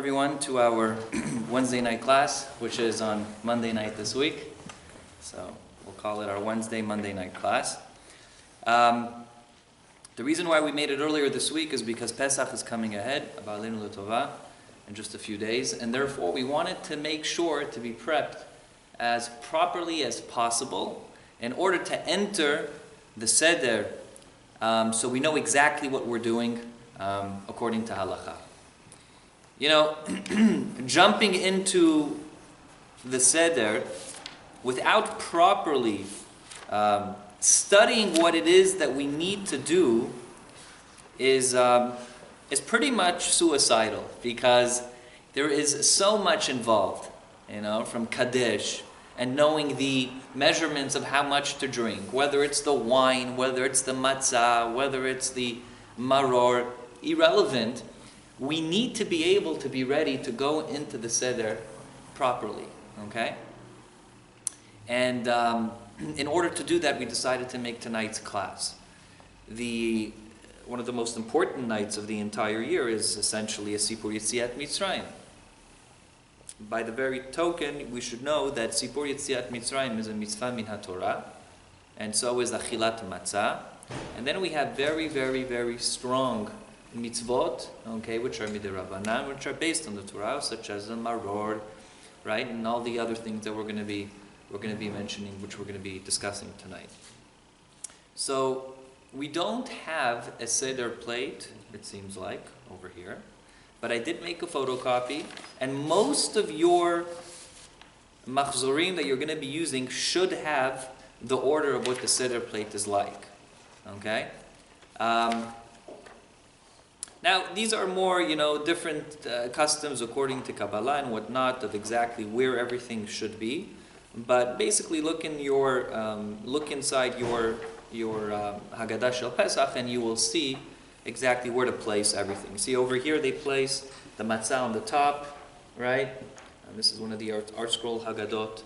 everyone to our Wednesday night class, which is on Monday night this week. So we'll call it our Monday night class. The reason why we made it earlier this week is because Pesach is coming ahead, Ba'aleinu L'Tovah, in just a few days, and therefore we wanted to make sure to be prepped as properly as possible in order to enter the seder, so we know exactly what we're doing according to halakha. You know, jumping into the seder without properly studying what it is that we need to do is pretty much suicidal, because there is so much involved, you know, from Kaddish and knowing the measurements of how much to drink, whether it's the wine, whether it's the matzah, whether it's the maror, irrelevant. We need to be able to be ready to go into the seder properly, okay? And in order to do that, we decided to make tonight's class. One of the most important nights of the entire year is essentially a Sipur Yetziat Mitzrayim. By the very token, we should know that Sipur Yetziat Mitzrayim is a mitzvah min HaTorah, and so is Achilat Matzah. And then we have very, very, very strong mitzvot, okay, which are midirabanan, which are based on the Torah, such as the maror, right, and all the other things that we're going to be mentioning, which we're going to be discussing tonight. So we don't have a seder plate, it seems like, over here, but I did make a photocopy, and most of your machzorim that you're going to be using should have the order of what the seder plate is like, okay? Now, these are more, different customs according to Kabbalah and whatnot of exactly where everything should be. But basically, look inside your Haggadah Shel Pesach, and you will see exactly where to place everything. See, over here they place the matzah on the top, right? And this is one of the art scroll Haggadot.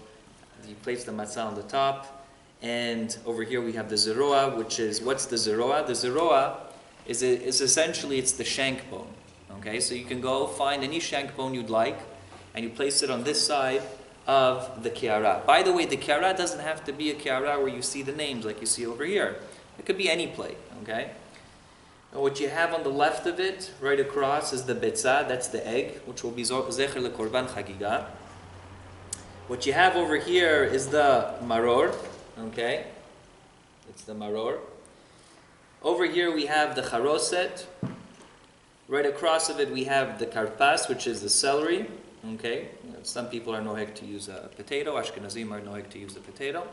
You place the matzah on the top, and over here we have the zeroah, which is, what's the zeroah? The zeroah is essentially, it's the shank bone. Okay, so you can go find any shank bone you'd like, and you place it on this side of the kiara. By the way, the kiara doesn't have to be a kiara where you see the names like you see over here. It could be any plate, okay? And what you have on the left of it, right across, is the betzah, that's the egg, which will be zecher lekorban chagiga. What you have over here is the maror, okay? It's the maror. Over here we have the charoset. Right across of it we have the karpas, which is the celery. Okay, some people are noheg to use a potato. Ashkenazim are noheg to use the potato.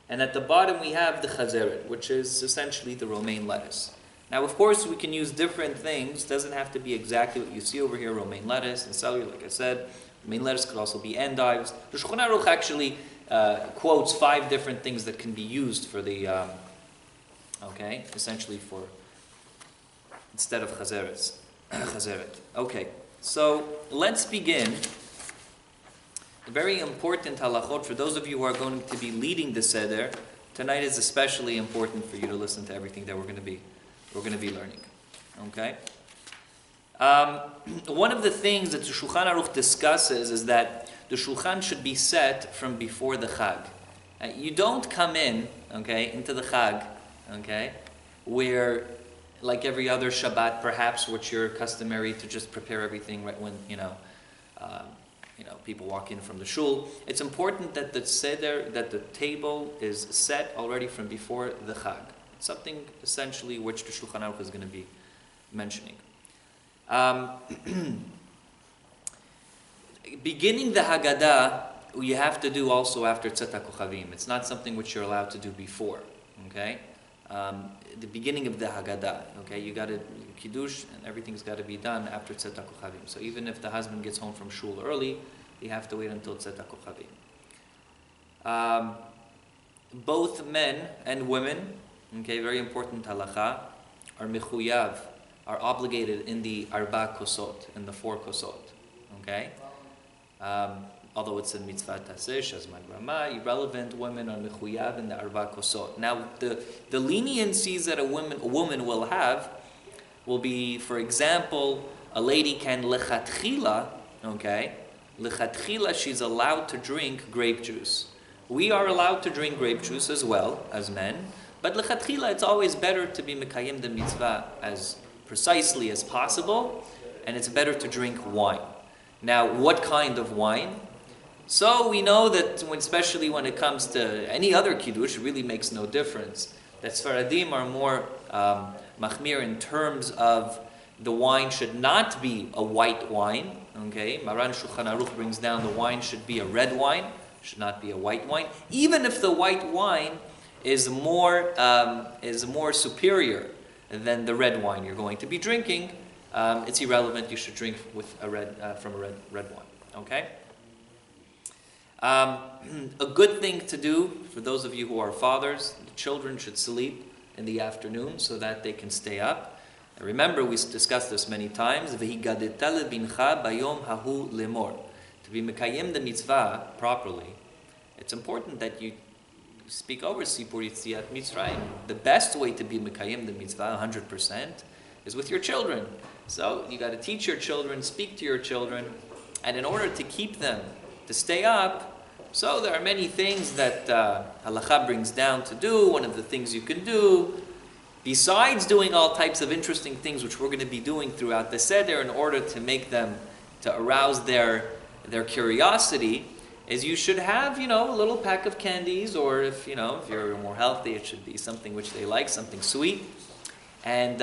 And at the bottom we have the chazeret, which is essentially the romaine lettuce. Now, of course, we can use different things. It doesn't have to be exactly what you see over here, romaine lettuce and celery, like I said. Romaine lettuce could also be endives. The Shulchan Aruch actually quotes 5 different things that can be used for the essentially for instead of chazeret. Okay, so let's begin. A very important halachot for those of you who are going to be leading the seder. Tonight is especially important for you to listen to everything that we're going to be learning. Okay. One of the things that the Shulchan Aruch discusses is that the shulchan should be set from before the Chag. You don't come in, into the Chag. Okay, where, like every other Shabbat, perhaps, which you're customary to just prepare everything right when people walk in from the shul. It's important that the seder, that the table is set already from before the Chag. It's something essentially which the Shulchan Aruch is going to be mentioning. Beginning the Haggadah, you have to do also after Tzet HaKochavim. It's not something which you're allowed to do before. Okay. The beginning of the Haggadah, okay, you got to kiddush and everything's got to be done after Tzet HaKochavim. So even if the husband gets home from shul early, you have to wait until Tzet HaKochavim. Both men and women, okay, very important halacha, are mechuyav, are obligated in the arba kosot, in the 4 kosot, okay. Although it's a mitzvah taseh, shazman rama, irrelevant, women are mechuyav in the arba kosot. Now, the leniencies that a woman will have will be, for example, a lady can lechatchila okay, lechatchila she's allowed to drink grape juice. We are allowed to drink grape juice as well, as men, but lechatchila it's always better to be mekayim the mitzvah as precisely as possible, and it's better to drink wine. Now, what kind of wine? So we know that especially when it comes to any other kiddush, it really makes no difference. That Sfaradim are more machmir in terms of the wine should not be a white wine. Okay, Maran Shulchan Aruch brings down the wine should be a red wine, should not be a white wine. Even if the white wine is more superior than the red wine you're going to be drinking, it's irrelevant. You should drink with from a red wine. Okay. A good thing to do for those of you who are fathers, the children should sleep in the afternoon so that they can stay up. And remember, we discussed this many times. To be mekayim the mitzvah properly, it's important that you speak over Sipur Yitziat Mitzrayim. The best way to be mekayim the mitzvah 100% is with your children. So you got to teach your children, speak to your children, and in order to keep them to stay up, so there are many things that halacha brings down to do. One of the things you can do, besides doing all types of interesting things which we're going to be doing throughout the seder in order to make them, to arouse their curiosity, is you should have, a little pack of candies, or if you're more healthy, it should be something which they like, something sweet. And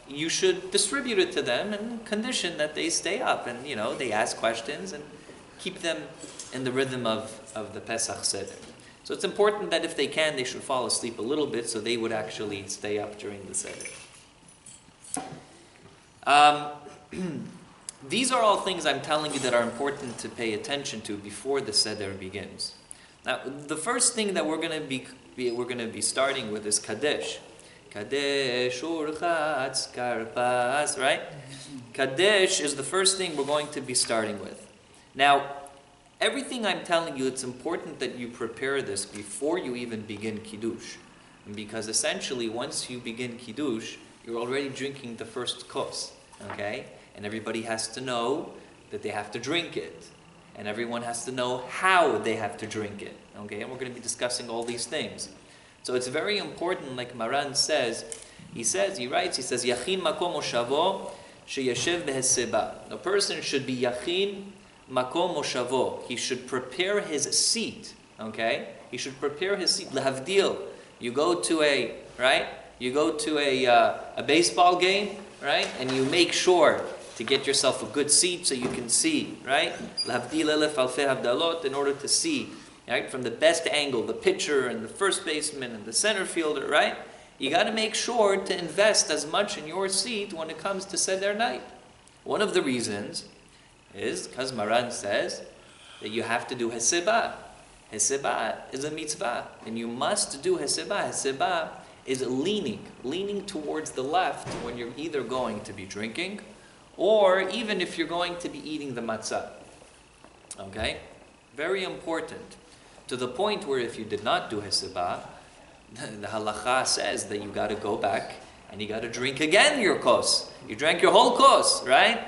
you should distribute it to them and condition that they stay up and, they ask questions and keep them in the rhythm of the Pesach Seder. So it's important that if they can, they should fall asleep a little bit so they would actually stay up during the Seder. These are all things I'm telling you that are important to pay attention to before the Seder begins. Now, the first thing that we're going to be starting with is Kadesh. Kadesh urchatz karpas, right? Kadesh is the first thing we're going to be starting with. Now, everything I'm telling you, it's important that you prepare this before you even begin Kiddush. Because essentially, once you begin Kiddush, you're already drinking the first kos, okay? And everybody has to know that they have to drink it. And everyone has to know how they have to drink it, okay? And we're going to be discussing all these things. So it's very important, like Maran says, he says, Yachin makom moshavo sheyeshev beheseba. A person should be Yachin makom moshavo. He should prepare his seat, okay? He should prepare his seat. Lehavdil. You go to a baseball game, right? And you make sure to get yourself a good seat so you can see, right? Lehavdil elef alfei havdalot, in order to see, right, from the best angle, the pitcher and the first baseman and the center fielder, right? You got to make sure to invest as much in your seat when it comes to seder night. One of the reasons is because Maran says that you have to do heseba. Heseba is a mitzvah, and you must do heseba. Heseba is leaning towards the left when you're either going to be drinking or even if you're going to be eating the matzah. Okay? Very important. To the point where if you did not do heseba, the halacha says that you got to go back and you got to drink again your kos. You drank your whole kos, right?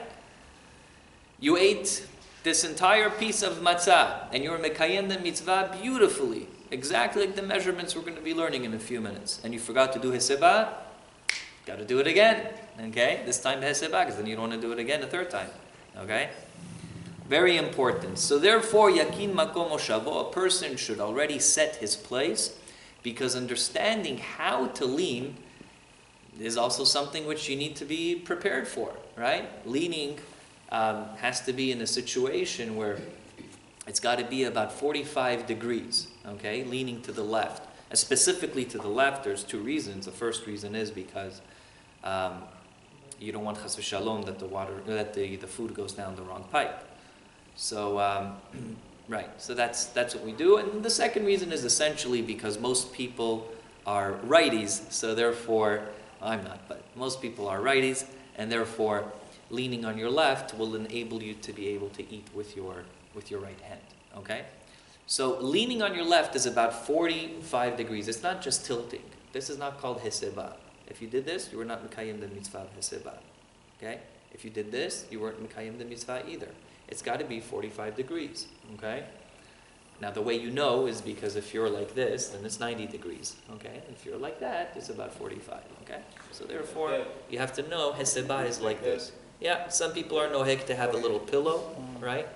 You ate this entire piece of matzah and you were mekayem the mitzvah beautifully, exactly like the measurements we're going to be learning in a few minutes. And you forgot to do heseba, got to do it again. Okay? This time heseba, because then you don't want to do it again a third time. Okay? Very important. So therefore, yakin makom moshavo, a person should already set his place, because understanding how to lean is also something which you need to be prepared for, right? Leaning has to be in a situation where it's got to be about 45 degrees, okay? Leaning to the left. And specifically to the left, there's two reasons. The first reason is because you don't want chas v'shalom that the food goes down the wrong pipe. So, right, so that's what we do. And the second reason is essentially because most people are righties, so therefore, I'm not, but most people are righties, and therefore leaning on your left will enable you to be able to eat with your right hand, okay? So leaning on your left is about 45 degrees. It's not just tilting. This is not called heseba. If you did this, you were not mekayim the mitzvah of heseba, okay? If you did this, you weren't mekayim the mitzvah either. it's got to be 45 degrees, okay? Now the way you know is because if you're like this, then it's 90 degrees, okay? If you're like that, it's about 45, okay? So therefore, you have to know heseba is like this. Yeah, some people are nohek to have a little pillow, right?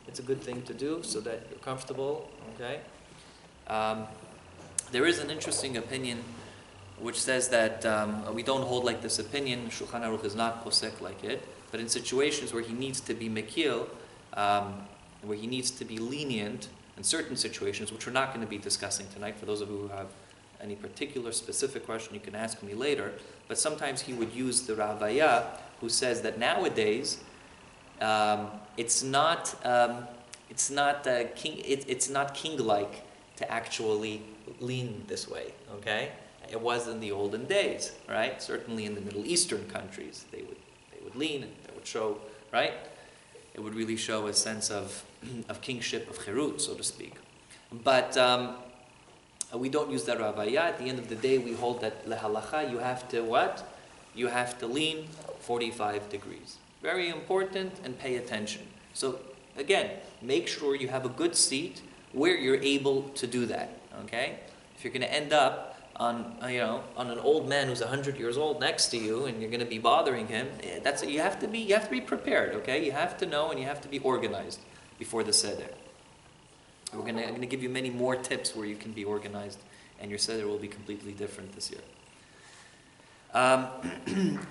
It's a good thing to do so that you're comfortable, okay? There is an interesting opinion which says that we don't hold like this opinion. Shulchan Aruch is not posek like it, but in situations where he needs to be mekil, where he needs to be lenient in certain situations, which we're not going to be discussing tonight. For those of you who have any particular specific question, you can ask me later. But sometimes he would use the Ravaya, who says that nowadays it's not king-like to actually lean this way. Okay, it was in the olden days, right? Certainly in the Middle Eastern countries, they would lean and they would show, right? It would really show a sense of kingship, of cherut, so to speak. But we don't use that Ravaya. At the end of the day, we hold that lehalacha, you have to what? You have to lean 45 degrees. Very important, and pay attention. So again, make sure you have a good seat where you're able to do that. Okay? If you're going to end up on an old man who's 100 years old next to you, and you're going to be bothering him, you have to be prepared. Okay? You have to know, and you have to be organized before the seder. I'm going to give you many more tips where you can be organized, and your seder will be completely different this year.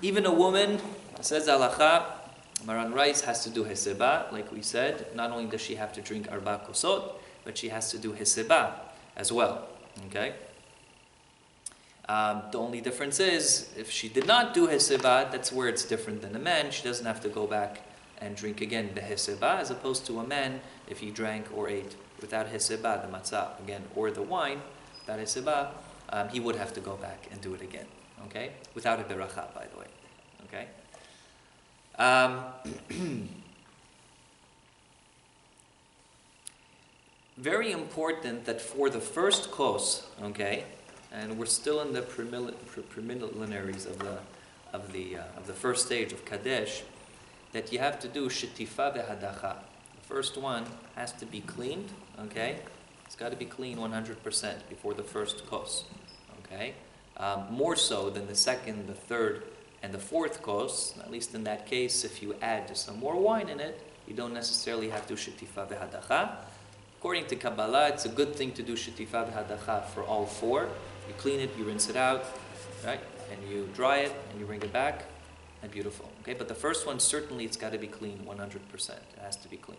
Even a woman, says halacha, Maran Rice has to do heseba, like we said. Not only does she have to drink arba kosot, but she has to do heseba as well. Okay. The only difference is, if she did not do heseba, that's where it's different than a man. She doesn't have to go back and drink again the heseba, as opposed to a man, if he drank or ate without heseba, the matzah again, or the wine, without heseba, he would have to go back and do it again. Okay, without a beracha, by the way. Okay. Very important that for the first kos, okay, and we're still in the preliminaries of the first stage of Kadesh, that you have to do shetifa vehadacha. The first one has to be cleaned, okay? It's got to be clean 100% before the first kos, okay? More so than the second, the third, and the fourth kos. At least in that case, if you add some more wine in it, you don't necessarily have to shetifa vehadacha. According to Kabbalah, it's a good thing to do shetifa v'hadacha for all four. You clean it, you rinse it out, right? And you dry it, and you bring it back, and beautiful. Okay, but the first one, certainly it's got to be clean 100%. It has to be clean.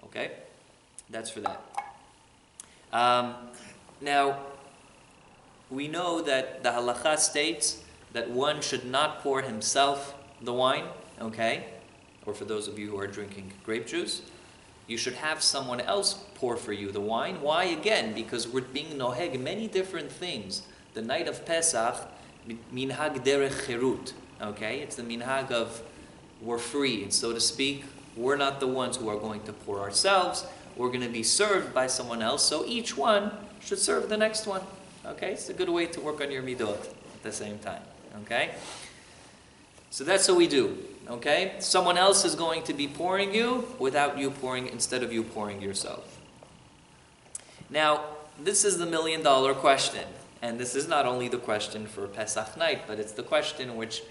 Okay? That's for that. Now, we know that the halacha states that one should not pour himself the wine, okay? Or for those of you who are drinking grape juice, you should have someone else pour for you the wine. Why? Again, because we're being noheg many different things. The night of Pesach, minhag derech cherut. Okay, it's the minhag of we're free, and so to speak, we're not the ones who are going to pour ourselves. We're going to be served by someone else. So each one should serve the next one. Okay, it's a good way to work on your midot at the same time. Okay, so that's what we do. Okay? Someone else is going to be pouring you without you pouring, instead of you pouring yourself. Now, this is the $1 million question. And this is not only the question for Pesach night, but it's the question which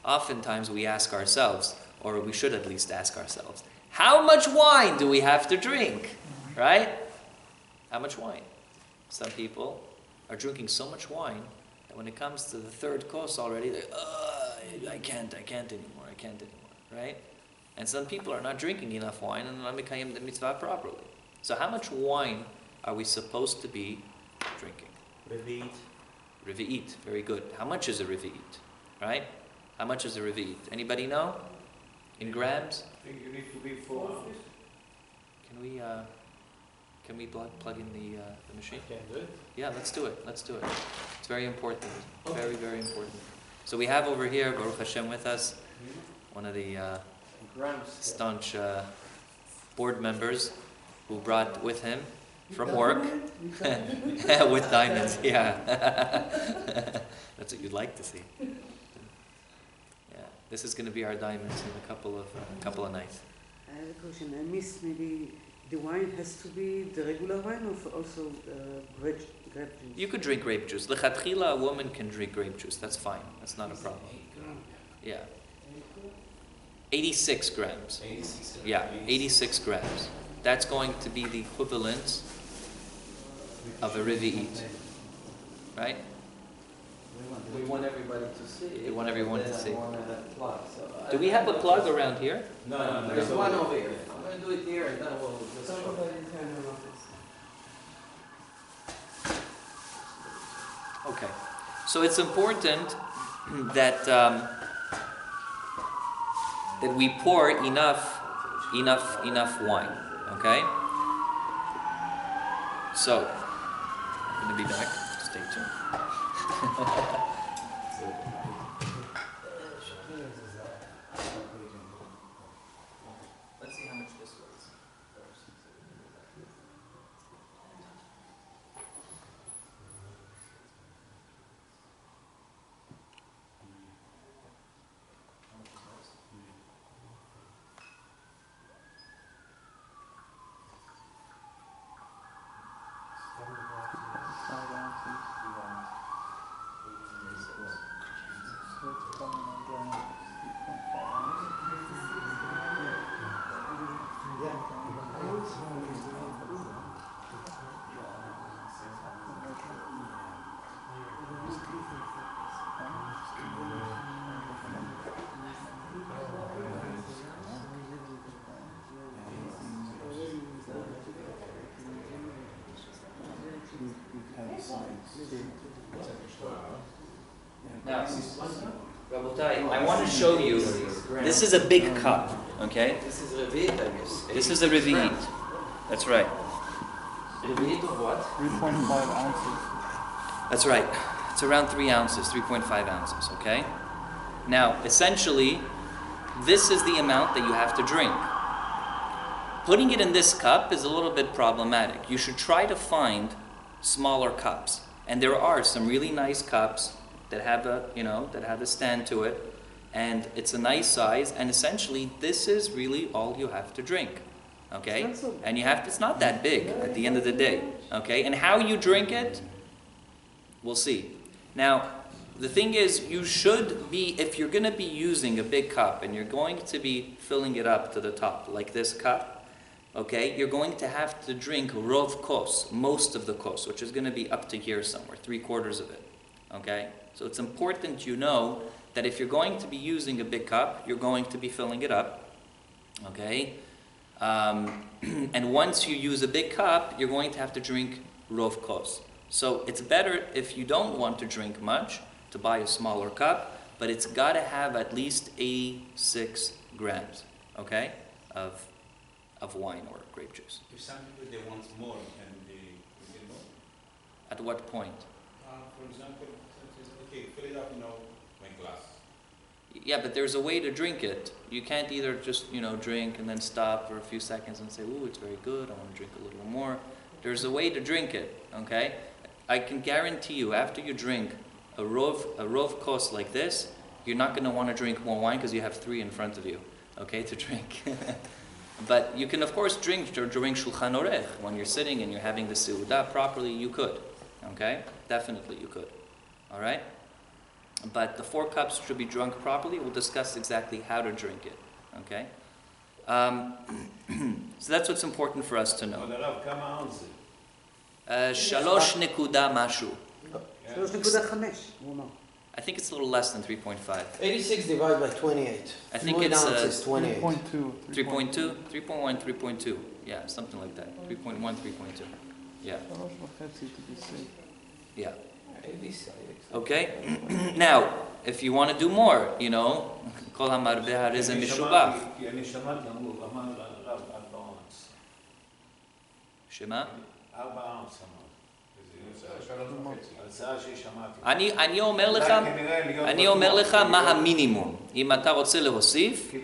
oftentimes we ask ourselves, or we should at least ask ourselves. How much wine do we have to drink? Right? How much wine? Some people are drinking so much wine that when it comes to the third course already, they're, I can't anymore, right? And some people are not drinking enough wine and not mekayim the mitzvah properly. So how much wine are we supposed to be drinking? Revi'it, very good. How much is a revi'it, right? How much is a revi'it? Anybody know? In grams? I think you need to be 4 ounces. Can we plug in the machine? Can do it. Yeah, let's do it. It's very important. Very, very important. So we have over here, Baruch Hashem, with us, one of the staunch board members who brought with him from work with diamonds. Yeah, that's what you'd like to see. Yeah, this is going to be our diamonds in a couple of nights. I have a question. I missed maybe the wine has to be the regular wine or also grape juice? You could drink grape juice. Lechatchila, a woman can drink grape juice. That's fine. That's not a problem. Yeah. 86 grams. 86. Yeah, 86 grams. That's going to be the equivalent of a revi'it. Right? We want everybody to see. You want everyone to see. Plug, so Do we have a plug around here? No, there's one over here. I'm going to do it here and then we'll just show. Okay. So it's important that that we pour enough wine. Okay. So I'm going to be back. Stay tuned. Let's see how much this weighs. Now, Rabotai, I want to show you, this is a big cup, okay? This is revi'it, I guess. This is a revi'it. That's right. Revi'it of what? 3.5 ounces. That's right. It's around 3 ounces, 3.5 ounces, okay? Now, essentially, this is the amount that you have to drink. Putting it in this cup is a little bit problematic. You should try to find smaller cups. And there are some really nice cups that have a stand to it, and it's a nice size, and essentially this is really all you have to drink. Okay? And it's not that big at the end of the day. Okay? And how you drink it, we'll see. Now, the thing is, you should be, if you're going to be using a big cup and you're going to be filling it up to the top, like this cup, okay, you're going to have to drink rov kos, most of the kos, which is going to be up to here somewhere, 3/4 of it. Okay? So it's important you know that if you're going to be using a big cup, you're going to be filling it up. Okay? And once you use a big cup, you're going to have to drink rov kos. So it's better if you don't want to drink much to buy a smaller cup, but it's got to have at least 86 grams, okay, of wine or grape juice. If some people they want more and they get more. At what point? For example, okay, fill it up, my glass. Yeah, but there's a way to drink it. You can't either just, drink and then stop for a few seconds and say, ooh, it's very good, I want to drink a little more. There's a way to drink it, okay? I can guarantee you, after you drink a rov kos like this, you're not going to want to drink more wine because you have 3 in front of you, okay, to drink. But you can, of course, drink during Shulchan Orech. When you're sitting and you're having the Seudah properly, you could, okay? Definitely you could, all right? But the 4 cups should be drunk properly. We'll discuss exactly how to drink it, okay? So that's what's important for us to know. אבל הרב, כמה אונס? 3 נקודה משהו. 3.5, הוא אמר. I think it's a little less than 3.5. 86 divided by 28. I think 1 it's, ounce is 28. 3.2. 3.2, 3.1, 3.2. Yeah, something like that. 3.1, 3.2. Yeah, 3.5 to be safe. yeah. 86. Okay? Now, if you want to do more, כל המרבה הרי זה משובח. כי אני שמעתי, אמר הרב 4 אונס. שמה? 4 אונס אמר. הרצאה ששמעתי. אני אומר לך מה המינימום. אם אתה רוצה להוסיף... כי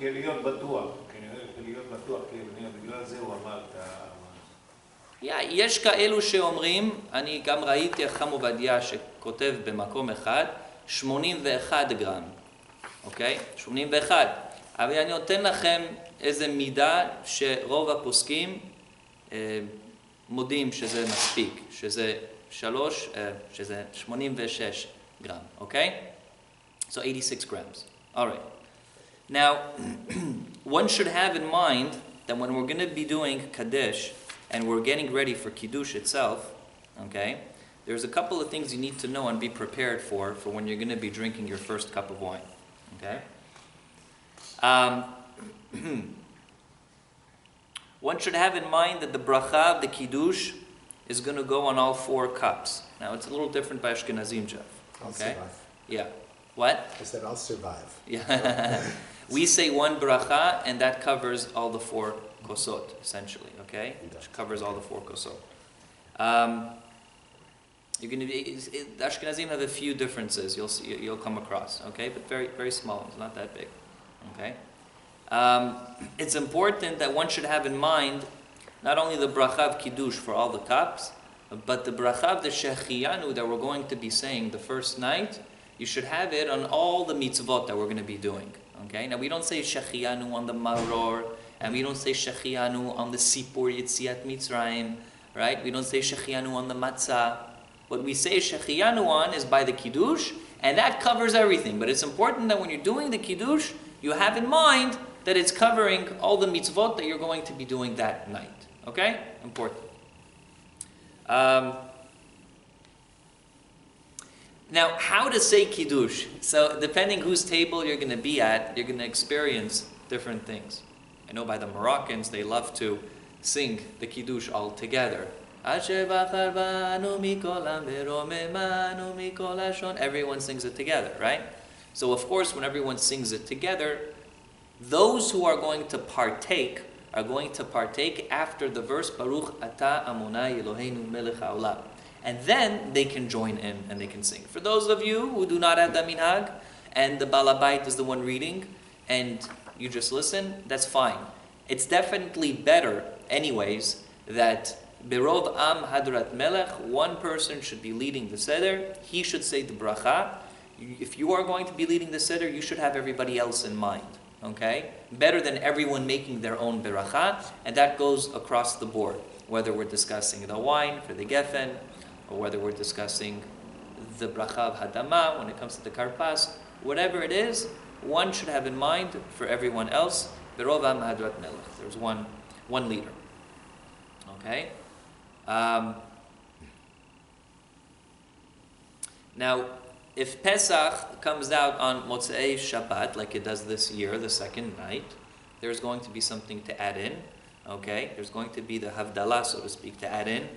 להיות בטוח. בגלל זה הוא אמר את יש כאלו שאומרים, אני גם ראיתי חכם עובדיה שכותב במקום אחד, 81 גרם. אוקיי? 81. אבל אני נותן לכם איזה מידה שרוב הפוסקים מודים שזה מספיק, שזה 86 גרם, okay? So 86 grams. All right. Now, one should have in mind that when we're going to be doing Kaddish and we're getting ready for Kiddush itself, okay, there's a couple of things you need to know and be prepared for when you're going to be drinking your first cup of wine, okay? One should have in mind that the bracha of the Kiddush is going to go on all 4 cups. Now, it's a little different by Ashkenazim, Jeff. I'll Okay? survive. Yeah. What? I said I'll survive. Yeah. We say one bracha, and that covers all the 4 kosot, essentially, okay? Which covers all the 4 kosot. You're going to be, the Ashkenazim have a few differences you'll come across, okay? But very, very small ones, not that big, okay? It's important that one should have in mind not only the bracha of Kiddush for all the cups, but the bracha of the Shechiyanu that we're going to be saying the first night. You should have it on all the mitzvot that we're going to be doing. Okay? Now we don't say Shechiyanu on the Maror, and we don't say Shechiyanu on the Sipur Yitziat Mitzrayim, right? We don't say Shechiyanu on the Matzah. What we say Shechiyanu on is by the Kiddush, and that covers everything. But it's important that when you're doing the Kiddush, you have in mind that it's covering all the mitzvot that you're going to be doing that night. Okay? Important. Now, how to say Kiddush? So, depending whose table you're going to be at, you're going to experience different things. I know by the Moroccans, they love to sing the Kiddush all together. Everyone sings it together, right? So, of course, when everyone sings it together, those who are going to partake after the verse Baruch Ata Amonai Eloheinu Melech Haolam. And then they can join in and they can sing. For those of you who do not have the minhag, and the balabait is the one reading, and you just listen, that's fine. It's definitely better, anyways, that Berov Am Hadrat Melech, one person should be leading the seder, he should say the bracha. If you are going to be leading the seder, you should have everybody else in mind. Okay? Better than everyone making their own beracha, and that goes across the board. Whether we're discussing the wine for the gefen, or whether we're discussing the bracha of hadama when it comes to the karpas, whatever it is, one should have in mind for everyone else, berov am hadrat melech. There's one leader. Okay? Now, if Pesach comes out on Motzei Shabbat, like it does this year, the second night, there's going to be something to add in. Okay? There's going to be the Havdalah, so to speak, to add in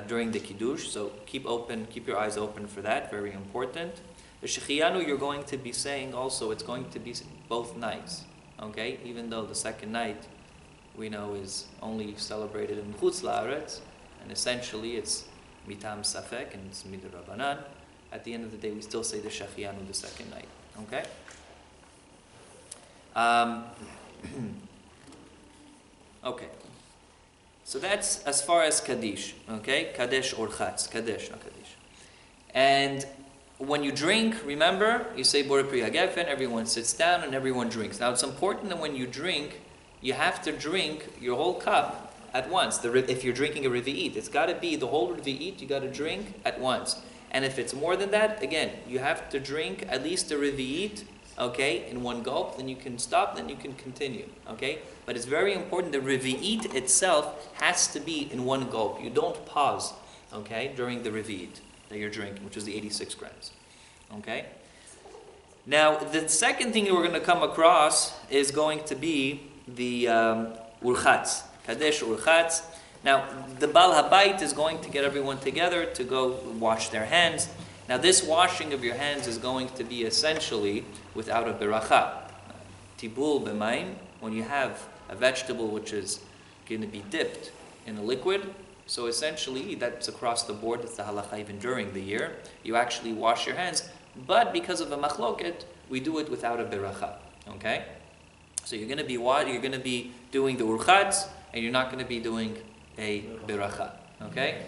during the Kiddush. So keep your eyes open for that, very important. The Shechiyanu you're going to be saying also, it's going to be both nights. Okay? Even though the second night, we know, is only celebrated in Chutz La'aretz, and essentially it's Mitam Safek and it's Midar Rabbanan. At the end of the day, we still say the Shechiyanu the second night. Okay? Okay. So that's as far as Kaddish. Okay? Kadesh or Chatz. Kadesh, not Kaddish. And when you drink, remember, you say Borei Pri HaGefen, everyone sits down and everyone drinks. Now it's important that when you drink, you have to drink your whole cup at once. If you're drinking a Revi'it, it's got to be the whole Revi'it, you got to drink at once. And if it's more than that, again, you have to drink at least a Revi'it, okay, in one gulp, then you can stop, then you can continue, okay? But it's very important, the Revi'it itself has to be in one gulp. You don't pause, okay, during the Revi'it that you're drinking, which is the 86 grams, okay? Now, the second thing that we're going to come across is going to be the Urchatz, Kadesh Urchatz. Now, the Baal Habayit is going to get everyone together to go wash their hands. Now, this washing of your hands is going to be essentially without a beracha. Tibul b'mayim, when you have a vegetable which is going to be dipped in a liquid, so essentially that's across the board, it's the halacha even during the year, you actually wash your hands, but because of a machloket, we do it without a beracha. Okay? So you're going to be doing the urchatz, and you're not going to be doing a beracha. Okay?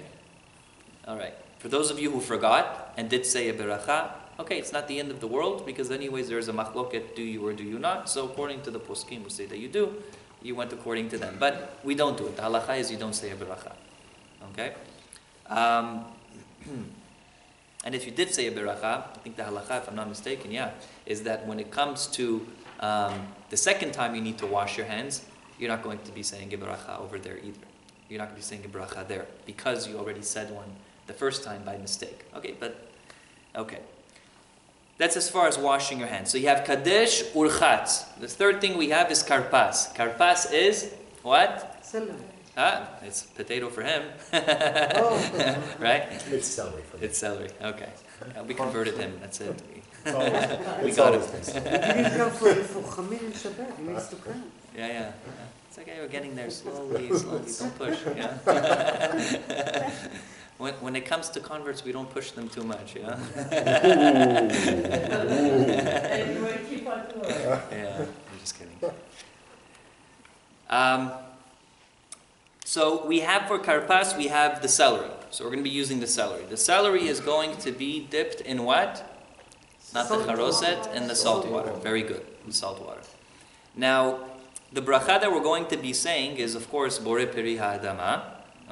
Alright. For those of you who forgot and did say a beracha, okay, it's not the end of the world, because anyways there's a machloket, do you or do you not? So according to the poskim, we say that you do. you went according to them. But we don't do it. The halacha is you don't say a beracha. Okay? And if you did say a beracha, I think the halacha, if I'm not mistaken, is that when it comes to the second time you need to wash your hands, you're not going to be saying a beracha over there either. You're not going to be saying a beracha there because you already said one the first time by mistake. Okay. That's as far as washing your hands. So you have kadesh urchatz. The third thing we have is karpas. Karpas is what? Celery. It's potato for him. Oh. Right? It's celery for me. It's celery. Okay. We converted him. That's it. We It's got always it. this. He didn't come for Chamin and Shabbat. He needs to come. Yeah. It's okay. We're getting there slowly. Don't push. Yeah. When it comes to converts, we don't push them too much. Yeah. Yeah. I'm just kidding. So we have for karpas, we have the celery. So we're going to be using the celery. The celery is going to be dipped in what? Not the charoset, in the salt water. Very good, in salt water. Now, the bracha that we're going to be saying is, of course, Borei Peri Ha'adama.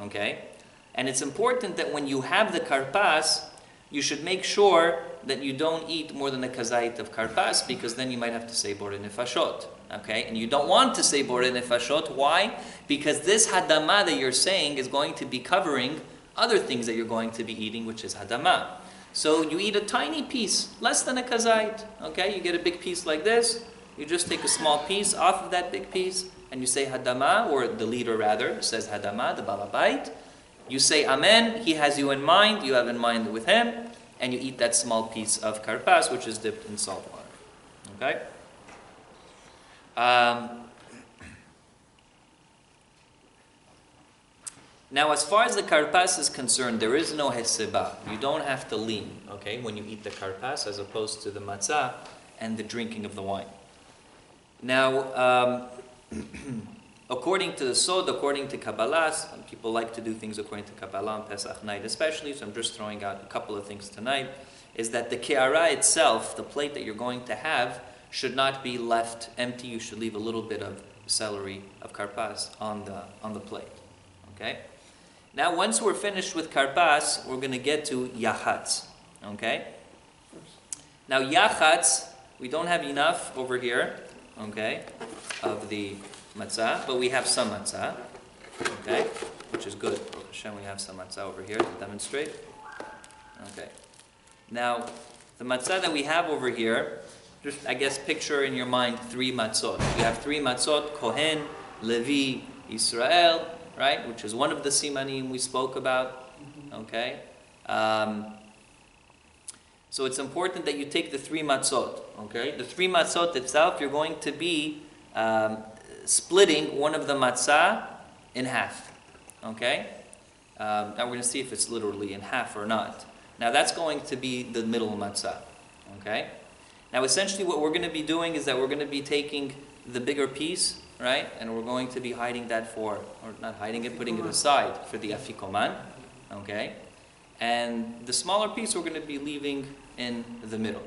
Okay? And it's important that when you have the karpas, you should make sure that you don't eat more than a kazait of karpas, because then you might have to say Borei Nefashot. Okay? And you don't want to say Borei Nefashot. Why? Because this hadama that you're saying is going to be covering other things that you're going to be eating, which is hadama. So you eat a tiny piece, less than a kazait. Okay? You get a big piece like this. You just take a small piece off of that big piece, and you say hadama, or the leader rather says hadama, the balabait. You say amen, he has you in mind, you have in mind with him, and you eat that small piece of karpas, which is dipped in salt water. Okay? Now, as far as the karpas is concerned, there is no heseba. You don't have to lean, okay, when you eat the karpas, as opposed to the matzah and the drinking of the wine. Now, according to the Sod, according to Kabbalah, some people like to do things according to Kabbalah on Pesach night especially, so I'm just throwing out a couple of things tonight, is that the ke'ara itself, the plate that you're going to have, should not be left empty. You should leave a little bit of celery, of karpas, on the plate. Okay? Now, once we're finished with karpas, we're going to get to yachatz. Okay? Now, yachatz, we don't have enough over here, okay, of the matzah, but we have some matzah, okay, which is good. Baruch Hashem, we have some matzah over here to demonstrate. Okay. Now, the matzah that we have over here, just, I guess, picture in your mind 3 matzot. You have 3 matzot, Kohen, Levi, Israel, right, which is one of the simanim we spoke about, okay. So it's important that you take the 3 matzot, okay. The 3 matzot itself, you're going to be splitting one of the matzah in half, okay? Now we're going to see if it's literally in half or not. Now that's going to be the middle matzah, okay? Now essentially what we're going to be doing is that we're going to be taking the bigger piece, right? And we're going to be hiding that or not hiding it, putting it aside for the afikoman, okay? And the smaller piece we're going to be leaving in the middle,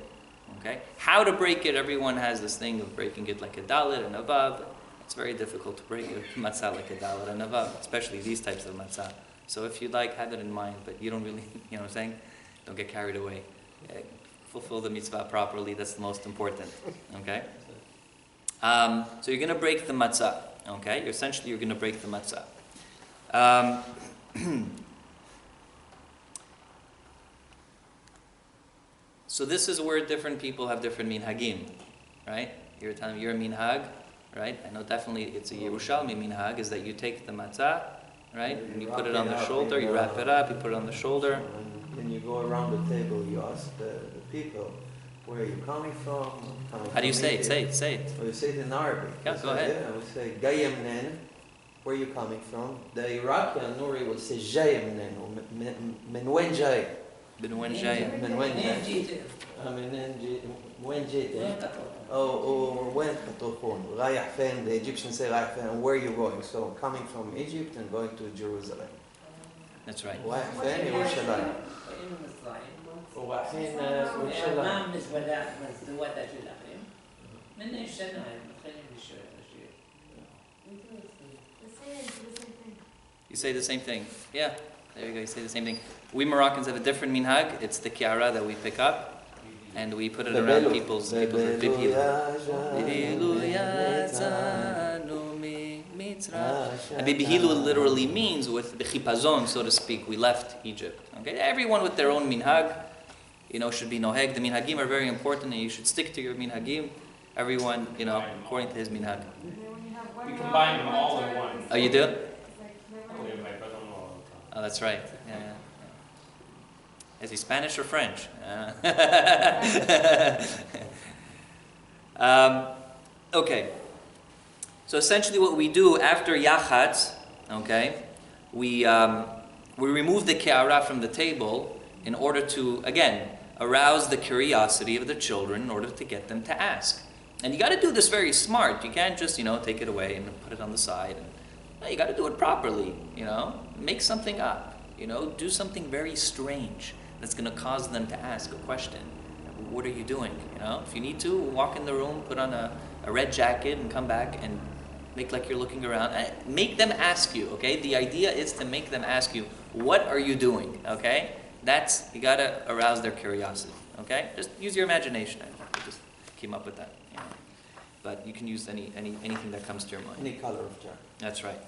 okay? How to break it, everyone has this thing of breaking it like a dalit and a vav. It's very difficult to break a matzah like a dalit and a vav, especially these types of matzah. So if you'd like, have it in mind, but you don't really, you know what I'm saying? Don't get carried away. Fulfill the mitzvah properly, that's the most important, okay? So you're going to break the matzah, okay? You're going to break the matzah. So this is where different people have different minhagim, right? You're telling me you're a minhag, right? I know definitely it's a Yerushalmi minhag, is that you take the matzah, right? And you put it on the shoulder, you wrap it up, you put it on the shoulder. When you go around the table, you ask the people, where are you coming from? How do you say it? Say it. Well, you say it in Arabic. Yeah, go ahead. Yeah, we say, Gayemnen, where are you coming from? The Iraqi Nuri will say, Jayemnen, or Menwen Jay. Benwen Jaya. Menwen Jay. When Jay. Or when Katofon. Rayah Fen, the Egyptians say Rayah Fen, where are you going? So coming from Egypt and going to Jerusalem. That's right. Rayah Fen, Yerushalayim. وحين ما بالنسبة للوضع في الأخير من الشناعي متخيل بالشيء You say the same thing. Yeah, there you go, you say the same thing. We Moroccans have a different minhag. It's the kiara that we pick up, and we put it around people's bibilu. And bibihilu literally means with the chipazon, so to speak, we left Egypt. Okay, everyone with their own minhag, should be noheg. The minhagim are very important, and you should stick to your minhagim. Everyone, according to his minhag. We combine them all in one. Oh, you do? Only my brother-in-law. Oh, that's right. Yeah. Is he Spanish or French? Okay. So essentially, what we do after Yachatz, okay, we remove the ke'ara from the table in order to, again, arouse the curiosity of the children in order to get them to ask. And you got to do this very smart. You can't just, take it away and put it on the side. No, you got to do it properly. Make something up. Do something very strange that's going to cause them to ask a question. What are you doing? If you need to, walk in the room, put on a red jacket, and come back and make like you're looking around. Make them ask you. Okay. The idea is to make them ask you, what are you doing? Okay. You got to arouse their curiosity. Okay. Just use your imagination. I just came up with that. But you can use anything that comes to your mind. Any color of jacket. That's right.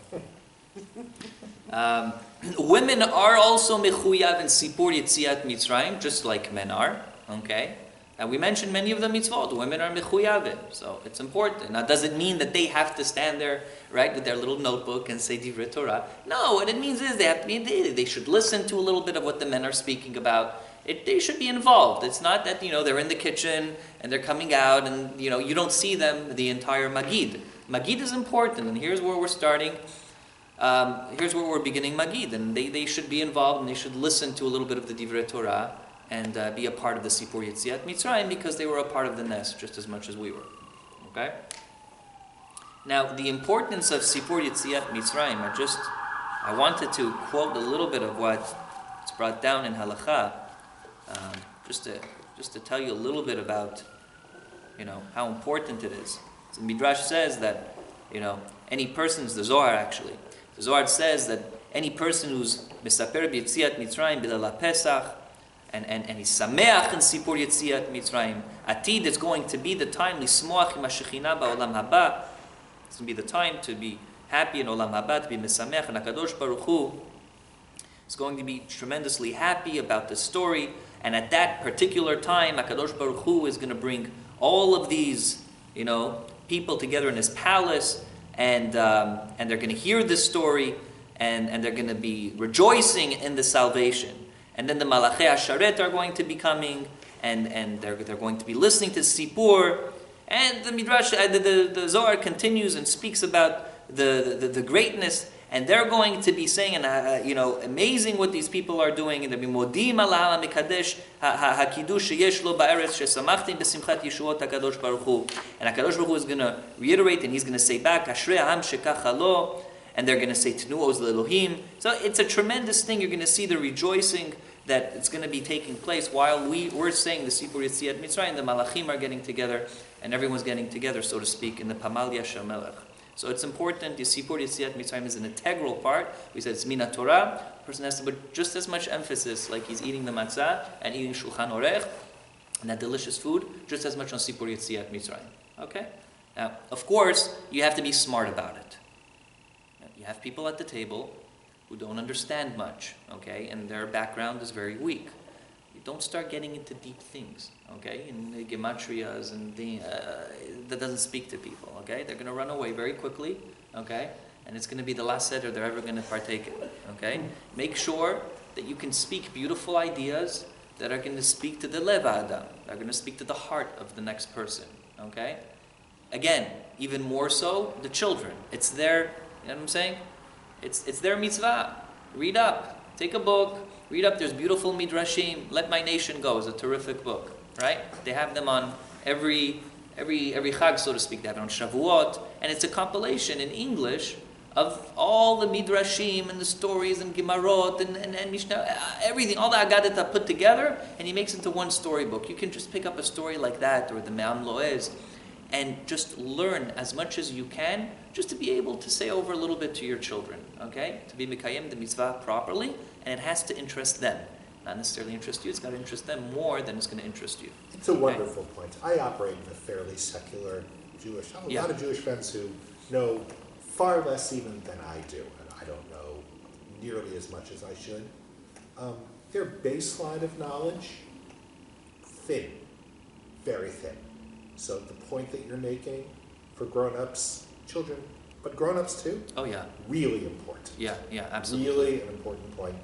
Women are also mechuyav in Sipur Yetziat Mitzrayim, just like men are. Okay, and we mentioned many of the mitzvot. Women are mechuyavim, so it's important. Now, does it mean that they have to stand there, right, with their little notebook and say Divrei Torah? No, what it means is they have to be. They should listen to a little bit of what the men are speaking about. They should be involved. It's not that they're in the kitchen and they're coming out and you don't see them the entire Magid. Magid is important, and here's where we're starting. Here's where we're beginning Magid, and they should be involved and they should listen to a little bit of the Divrei Torah and be a part of the Sipur Yetziat Mitzrayim because they were a part of the nest just as much as we were. Okay. Now the importance of Sipur Yetziat Mitzrayim. I wanted to quote a little bit of what's brought down in Halakha. Just to tell you a little bit about, how important it is. So Midrash says that, any person's the Zohar actually. The Zohar says that any person who's misaper b'yetziat Mitzrayim b'leila Pesach, and he's sameach in Sipur Yetziat Mitzrayim, Atid is going to be the time lismoach im hashechina ba'olam haba. It's going to be the time to be happy in olam haba, to be misameach, and HaKadosh Baruch Hu is going to be tremendously happy about the story. And at that particular time, HaKadosh Baruch Hu is going to bring all of these, people together in His palace, and they're going to hear this story, and they're going to be rejoicing in the salvation. And then the Malachei HaSharet are going to be coming, and they're going to be listening to Sipur. And the Midrash, the Zohar continues and speaks about the greatness. And they're going to be saying, amazing what these people are doing. And they'll be modim ala mikadesh hakidush sheyesh lo ba'eretz shesamachtim besimchat yeshuot HaKadosh Baruch Hu. And HaKadosh Baruch Hu is going to reiterate, and He's going to say back, Ashrei ha'am shekacha lo. And they're going to say Tnu oz le'Elohim. So it's a tremendous thing. You're going to see the rejoicing that it's going to be taking place while we're saying the Sipur Yetziat Mitzrayim. The Malachim are getting together, and everyone's getting together, so to speak, in the Pamalya Shel Melech. So it's important. The Sipur Yetziat Mitzrayim is an integral part. We said it's Mina Torah. A person has to put just as much emphasis, like he's eating the matzah and eating Shulchan Orech and that delicious food, just as much on Sipur Yetziat Mitzrayim. Okay? Now, of course, you have to be smart about it. You have people at the table who don't understand much, okay, and their background is very weak. You don't start getting into deep things, okay, and the gematrias and that doesn't speak to people, okay. They're going to run away very quickly, okay, and it's going to be the last seder they're ever going to partake in, okay. Make sure that you can speak beautiful ideas that are going to speak to the lev adam, that are going to speak to the heart of the next person, okay. Again, even more so, the children. It's their, you know what I'm saying? It's their mitzvah. Read up. Take a book. Read up. There's beautiful midrashim. Let My Nation Go is a terrific book, right? They have them on every chag, so to speak. They have it on Shavuot, and it's a compilation in English of all the midrashim and the stories and Gemarot and Mishnah, everything, all the Agadata put together, and he makes it into one storybook. You can just pick up a story like that, or the Me'am Loez, and just learn as much as you can, just to be able to say over a little bit to your children, okay? To be mikayim the mitzvah properly, and it has to interest them. Not necessarily interest you, it's got to interest them more than it's going to interest you. It's a wonderful point. I operate in a fairly secular Jewish, I have a lot of Jewish friends who know far less even than I do, and I don't know nearly as much as I should. Their baseline of knowledge, thin, very thin. So the point that you're making for grown-ups, children, but grown-ups too? Oh yeah. Really important. Yeah, absolutely. Really an important point.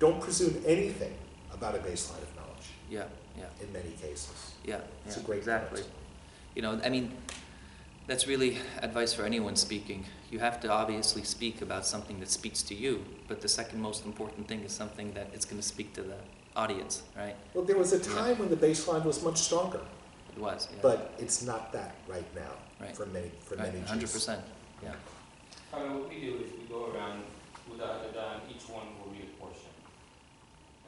Don't presume anything about a baseline of knowledge. Yeah. In many cases. Yeah. It's a great exactly. point. You know, I mean, that's really advice for anyone speaking. You have to obviously speak about something that speaks to you, but the second most important thing is something that is going to speak to the audience, right? Well, there was a time when the baseline was much stronger. It was, yeah. But it's not that right now. Right. For many Jews. 100%. Yeah. What we do is we go around with the Haggadah, and each one will read a portion.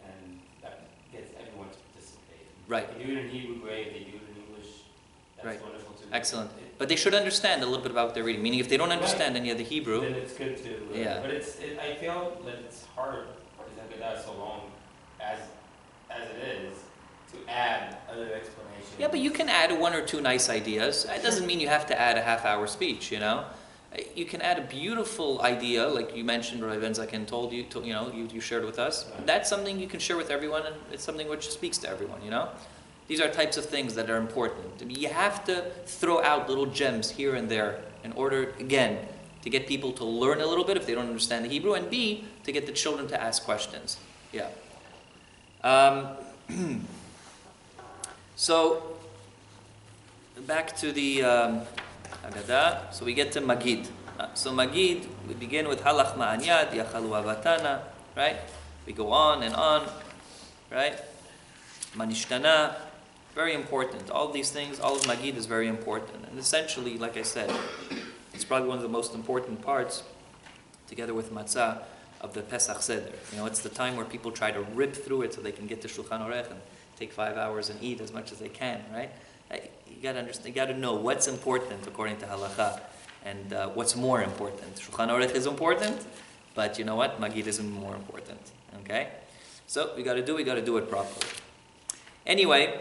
And that gets everyone to participate. Right. They do it in Hebrew, great. They do it in English. That's Right. wonderful too. Excellent. But they should understand a little bit about what they're reading. Meaning, if they don't understand Right. any of the Hebrew, Then it's good to. Yeah. But I feel that it's hard because Haggadah is so long, as it is, to add other explanations. yeah, but you can add one or two nice ideas. It doesn't mean you have to add a half-hour speech, you know. You can add a beautiful idea, like you mentioned, Rabbi Ben told you, you shared with us. That's something you can share with everyone, and it's something which speaks to everyone, you know. These are types of things that are important. I mean, you have to throw out little gems here and there in order, again, to get people to learn a little bit if they don't understand the Hebrew, and B, to get the children to ask questions. Yeah. So, back to the Haggadah. So we get to Magid. So Magid, we begin with Halach Ma'anyad, Yachalu Avatana, right? We go on and on, right? Manishtana, very important. All of these things, all of Magid is very important. And essentially, like I said, it's probably one of the most important parts, together with Matzah, of the Pesach Seder. You know, it's the time where people try to rip through it so they can get to Shulchan Aruch and take 5 hours and eat as much as they can, right? You got to understand. You got to know what's important according to halacha, and what's more important. Shulchan Aruch is important, but you know what? Magid is more important. Okay, so we got to do it properly. Anyway,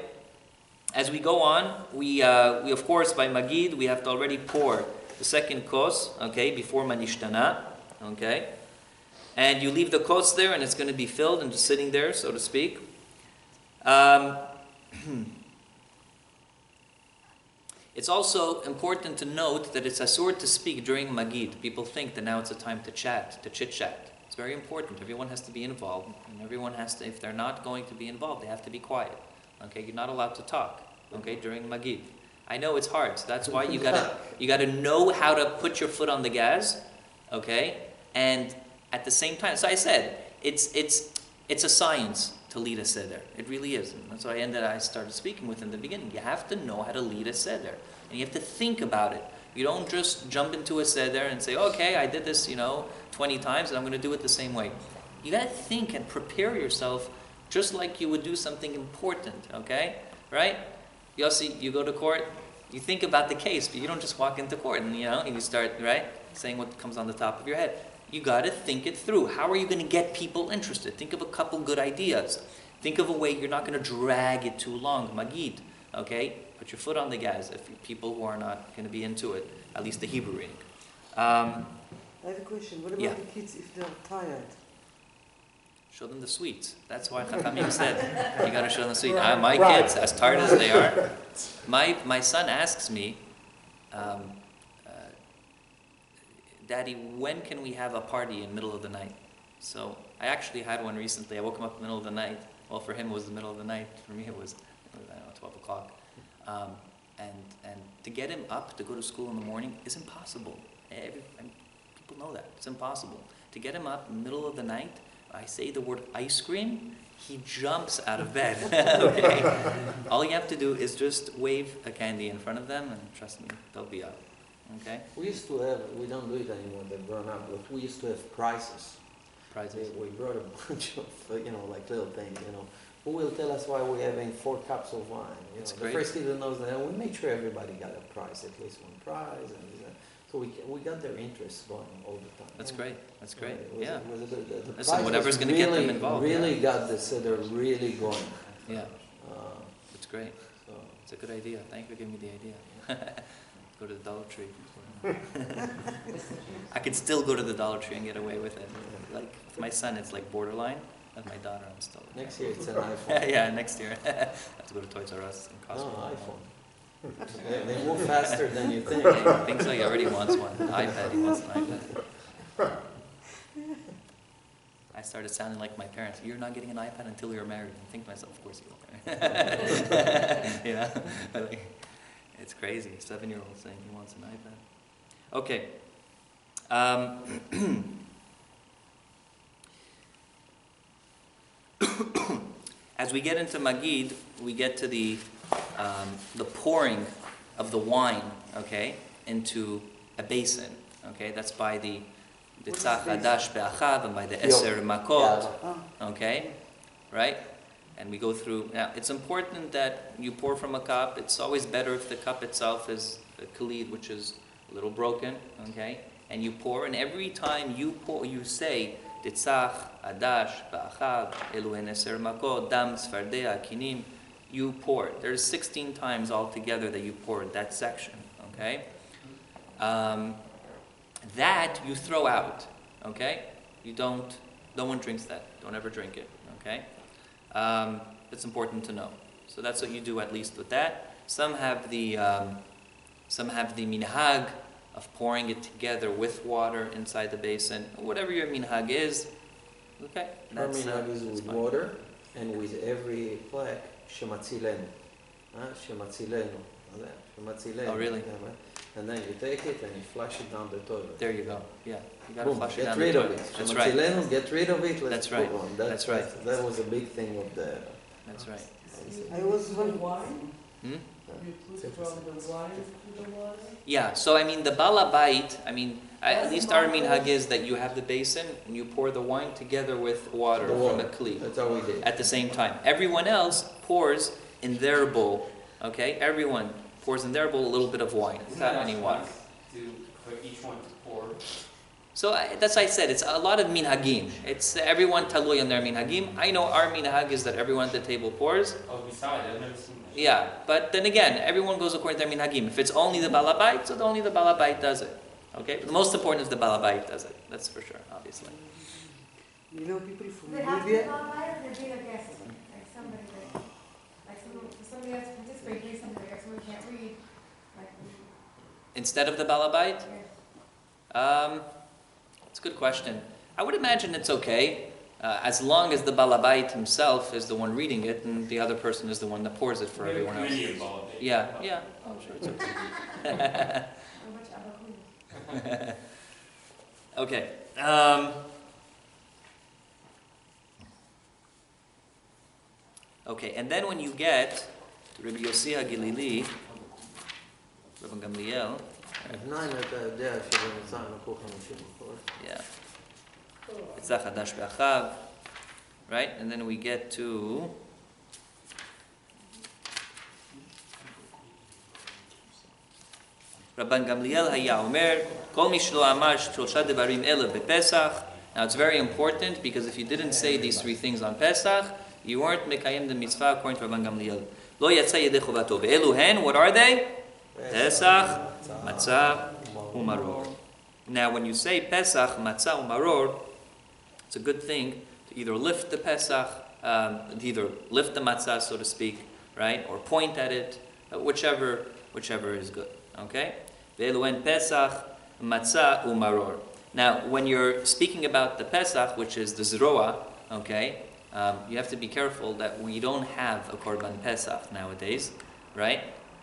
as we go on, we of course by Magid we have to already pour the second kos, okay, before Manishtana, okay, and you leave the kos there, and it's going to be filled and just sitting there, so to speak. It's also important to note that it's asur to speak during Magid. People think that now it's a time to chat, to chit-chat. It's very important. Everyone has to be involved, and everyone has to, if they're not going to be involved, they have to be quiet. Okay, you're not allowed to talk, okay, during Magid. I know it's hard, so that's why you gotta know how to put your foot on the gas, okay, and at the same time, so I said, it's a science to lead a seder. It really is. And that's what I started speaking with in the beginning. You have to know how to lead a seder. And you have to think about it. You don't just jump into a seder and say, okay, I did this, 20 times and I'm going to do it the same way. You got to think and prepare yourself just like you would do something important, okay? Right? Yossi, you go to court, you think about the case, but you don't just walk into court and, and you start, right, saying what comes on the top of your head. You got to think it through. How are you going to get people interested? Think of a couple good ideas. Think of a way you're not going to drag it too long. Magid, okay? Put your foot on the gas if people who are not going to be into it, at least the Hebrew reading. I have a question. What about Yeah. the kids if they're tired? Show them the sweets. That's why Chachamim said you got to show them the sweets. Right. My kids, as tired as they are, my son asks me, Daddy, when can we have a party in the middle of the night? So I actually had one recently. I woke him up in the middle of the night. Well, for him it was the middle of the night. For me it was, 12 o'clock. And to get him up to go to school in the morning is impossible. People know that. It's impossible. To get him up in the middle of the night, I say the word ice cream, he jumps out of bed. Okay? All you have to do is just wave a candy in front of them, and trust me, they'll be up. Okay? We used to have, we don't do it anymore, they've grown up, but we used to have prizes. Surprises. We brought a bunch of, like little things, Who will tell us why we're having 4 cups of wine? It's The great. first kid who knows that, we made sure everybody got a prize, at least one prize. So we got their interest going all the time. That's great. That's great. It was- Yeah. it was a good- the Listen, prize whatever's was gonna get them really- involved, Really yeah. got the seder really going. Yeah. Uh, It's great. so. It's a good idea. Thank you for giving me the idea. Go to the Dollar Tree. I could still go to the Dollar Tree and get away with it. Like with my son, it's like borderline. With my daughter, I'm still. Next year it's an iPhone. Yeah, next year. I have to go to Toys R Us and No, Costco. iPhone. They move faster than you think. I think so. He already wants one. An iPad. He wants an iPad. I started sounding like my parents. You're not getting an iPad until you're married. I think to myself, of course you will. Like, it's crazy. 7-year-old saying he wants an iPad. Okay. As we get into Magid, we get to the pouring of the wine, okay, into a basin, okay. That's by the tzach hadash be'achav and by the eser makot, okay, right. And we go through. Now, it's important that you pour from a cup. It's always better if the cup itself is a kalid, which is a little broken, okay. And you pour, and every time you pour, you say Titzach, Adash, Ba'achav, Eluhen Eser Makot, Dam, Sfardea, Kinim. You pour. There's 16 times altogether that you pour that section. Okay? That you throw out. Okay? No one drinks that. Don't ever drink it. Okay? It's important to know. So that's what you do at least with that. Some have the minhag of pouring it together with water inside the basin. Whatever your minhag is, okay? Our minhag is with fine. water and with every plaque, Shematzilenu. Shematzilenu. Shematzilenu. Oh, really? Yeah, right? And then you take it and you flush it down the toilet. There you go. Yeah, you gotta Boom, flush it get down rid the of toilet. it. That's right. Shematzilenu, get rid of it. Let's That's right. move on. That's right. That was a big thing of the... That's right. I was wondering. Hmm? You put from the wine to the water? Yeah, so I mean the balabait, at least our minhag is that you have the basin and you pour the wine together with water from a kli That's how we did. at the same time. Everyone else pours in their bowl, okay? Everyone pours in their bowl a little bit of wine without any water. For each one to pour. So that's why I said, it's a lot of minhagim. It's everyone talui on their minhagim. I know our minhag is that everyone at the table pours. Oh, beside, I've never seen that. Yeah, but then again, everyone goes according to their minhagim. If it's only the balabait, so only the balabait does it. Okay? But the most important is the balabait does it. That's for sure, obviously. People from They have to Libya. be online or they're being a guest, like somebody somebody else participate, be somebody like someone who can't read, like, Instead of the balabait? yeah. It's a good question. I would imagine it's okay, as long as the balabait himself is the one reading it and the other person is the one that pours it for everyone else. Committee involved. Yeah, yeah. Oh, sure, it's okay. How much abakum? Okay. Okay, and then when you get to Rabbi Yossi HaGilili, Rabbi Gamliel, נעים אתה יודע שבמצרים לקחו 50 אחוז. yeah, it's Chadash Be'achav, right? And then we get to Rabban Gamliel היה אומר, כל מי שלא אמר שלושה דברים אלה בפסח. Now it's very important because if you didn't say these 3 things on Pesach, you weren't מקיים the mitzvah according to Rabban Gamliel. לא יצא ידי חובתו. ואלו הן, what are they? Pesach, matzah, umaror. Now when you say Pesach, matzah, umaror, it's a good thing to either lift the Pesach, either lift the matzah, so to speak, right, or point at it, whichever is good. Okay? Ve'eluen Pesach, matzah, umaror. Now, when you're speaking about the Pesach, which is the zroa, okay, you have to be careful that we don't have a korban Pesach nowadays, right?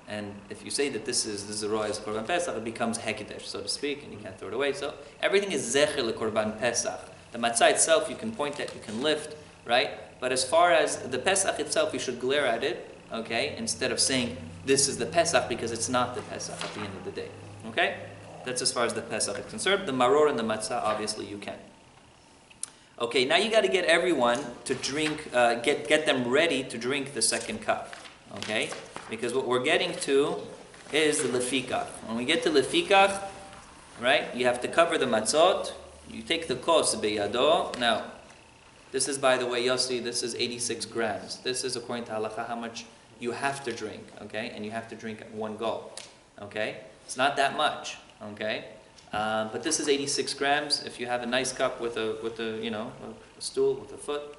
And if you say that this is the zroa is korban Pesach, it becomes hekedesh, so to speak, and you can't throw it away. So everything is zecher korban Pesach. The matzah itself, you can point at, you can lift, right? But as far as the Pesach itself, you should glare at it, okay, instead of saying this is the Pesach, because it's not the Pesach at the end of the day. Okay? That's as far as the Pesach is concerned. The maror and the matzah, obviously, you can. Okay, now you got to get everyone to drink, get them ready to drink the second cup. Okay? Because what we're getting to is the lefikach. When we get to lefikach, right, you have to cover the matzot. You take the kos beyado. Now, this is, by the way, Yossi, this is 86 grams. This is, according to halacha, how much you have to drink, okay? And you have to drink at one gulp, okay? It's not that much, okay? But this is 86 grams. If you have a nice cup with a stool, with a foot,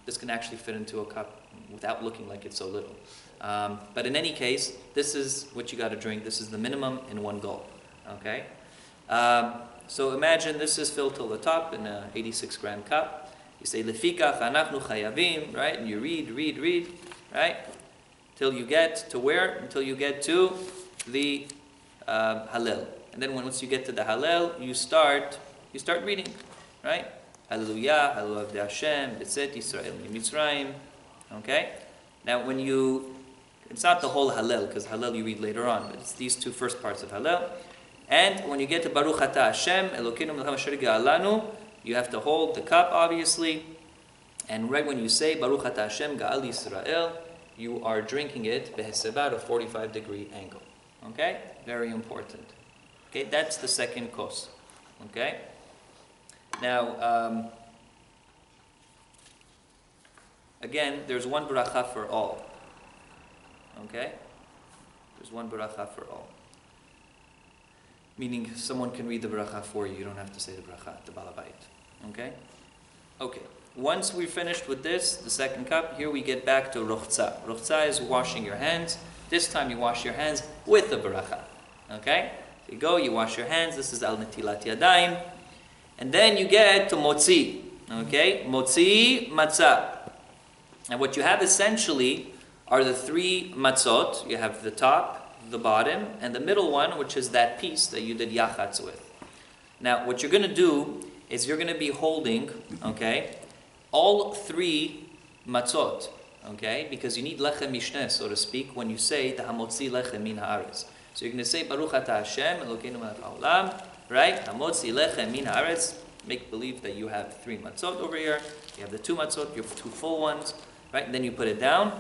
this can actually fit into a cup without looking like it's so little. But in any case, this is what you got to drink. This is the minimum in one gulp, okay? So imagine this is filled till the top in an 86 gram cup. You say, Lefikach anachnu chayavim, right? And you read, right? Till you get to where? Until you get to the Hallel. And then once you get to the Hallel, you start reading, right? Hallelujah, Hallelu Avdei Hashem, B'tzet Yisrael Mitzrayim. Okay? Now it's not the whole Hallel, because Hallel you read later on, but it's these two first parts of Hallel. And when you get to Baruch Atah Hashem, Elokeinu melech asher ga'alanu, you have to hold the cup, obviously. And right when you say Baruch Atah Hashem Ga'al Yisrael, you are drinking it behesebat, a 45-degree angle. Okay? Very important. Okay, that's the second kos. Okay? Now, again, there's one bracha for all. Okay? There's one bracha for all. Meaning someone can read the bracha for you. You don't have to say the bracha, the balabait. Okay? Okay. Once we're finished with this, the second cup, here we get back to rochza. Rochza is washing your hands. This time you wash your hands with the bracha. Okay? So you go, you wash your hands. This is al netilat yadayim. And then you get to motzi. Okay? Motzi matzah. And what you have essentially are the three matzot. You have the top, the bottom, and the middle one, which is that piece that you did yachatz with. Now, what you're going to do is you're going to be holding, okay, all three matzot, okay, because you need lechem mishneh, so to speak, when you say the hamotzi lechem min haaretz. So you're going to say Baruch Atah Hashem Elokeinu melech haolam, right? Hamotzi lechem min haaretz. Make believe that you have three matzot over here. You have the two matzot, you have two full ones, right? And then you put it down.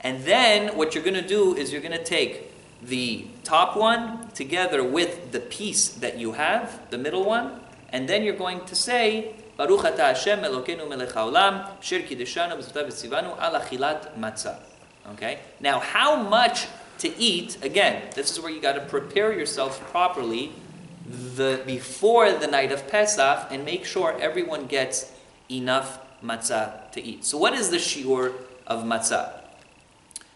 And then what you're going to do is you're going to take the top one together with the piece that you have, the middle one, and then you're going to say Baruch Atah Hashem Elokeinu melech haolam Shir Kiddeshanu B'zvutav V'tzivanu Al Achilat Matzah. Okay? Now, how much to eat? Again, this is where you got to prepare yourself properly before the night of Pesach and make sure everyone gets enough matzah to eat. So, what is the shiur of matzah?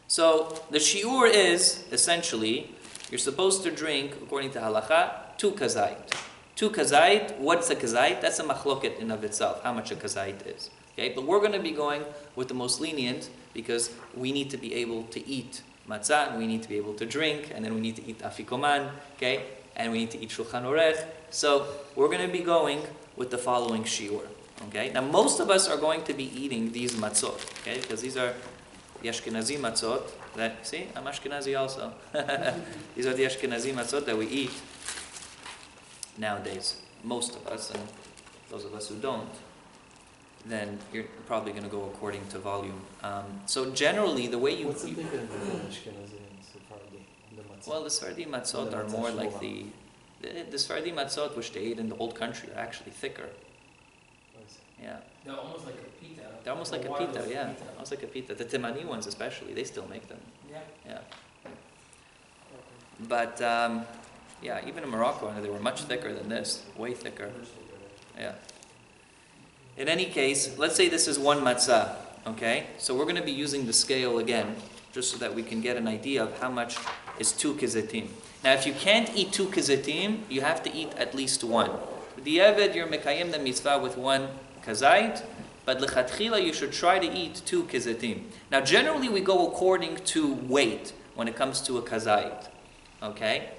So, the shiur is essentially you're supposed to drink, according to halacha, 2 kazait. 2 kazait, what's a kazait? That's a machloket in of itself, how much a kazait is. Okay, but we're going to be going with the most lenient because we need to be able to eat matzah, and we need to be able to drink, and then we need to eat afikoman, okay, and we need to eat shulchan orech. So we're going to be going with the following shiur. Okay, now most of us are going to be eating these matzot, okay, because these are the Ashkenazi matzot that, see, I'm Ashkenazi also. These are the Ashkenazi matzot that we eat nowadays, most of us, and those of us who don't, then you're probably going to go according to volume. So generally, the way you... What's the difference between Ashkenazi and Sephardi? The matzot? Well, the Sephardi matzot are more like the Sephardi matzot, which they ate in the old country, are actually thicker. Yeah. They're almost like a pita. They're almost like a pita, yeah. Almost like a pita. The Timani ones especially, they still make them. Yeah. But... yeah, even in Morocco, they were much thicker than this, way thicker. Yeah. In any case, let's say this is 1 matzah, okay? So we're going to be using the scale again, just so that we can get an idea of how much is 2 kizetim. Now, if you can't eat 2 kizetim, you have to eat at least 1. The Eved, you're mekayim the mitzvah with 1 kazait, but lechatchila, you should try to eat 2 kizetim. Now, generally, we go according to weight when it comes to a kazait, okay?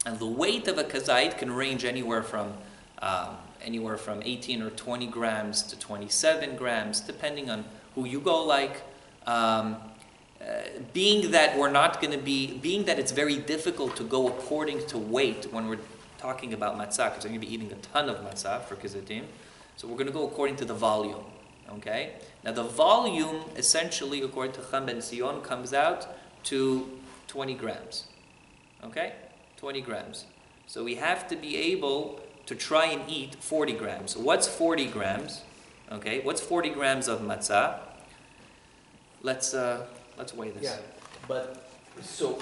And the weight of a kazait can range anywhere from 18 or 20 grams to 27 grams, depending on who you go like. Being that it's very difficult to go according to weight when we're talking about matzah, because I'm going to be eating a ton of matzah for kizitim, So we're going to go according to the volume. Okay? Now the volume, essentially, according to Cham Ben Sion, comes out to 20 grams. Okay? 20 grams. So we have to be able to try and eat 40 grams. What's 40 grams? Okay, what's 40 grams of matzah? Let's weigh this. Yeah, but so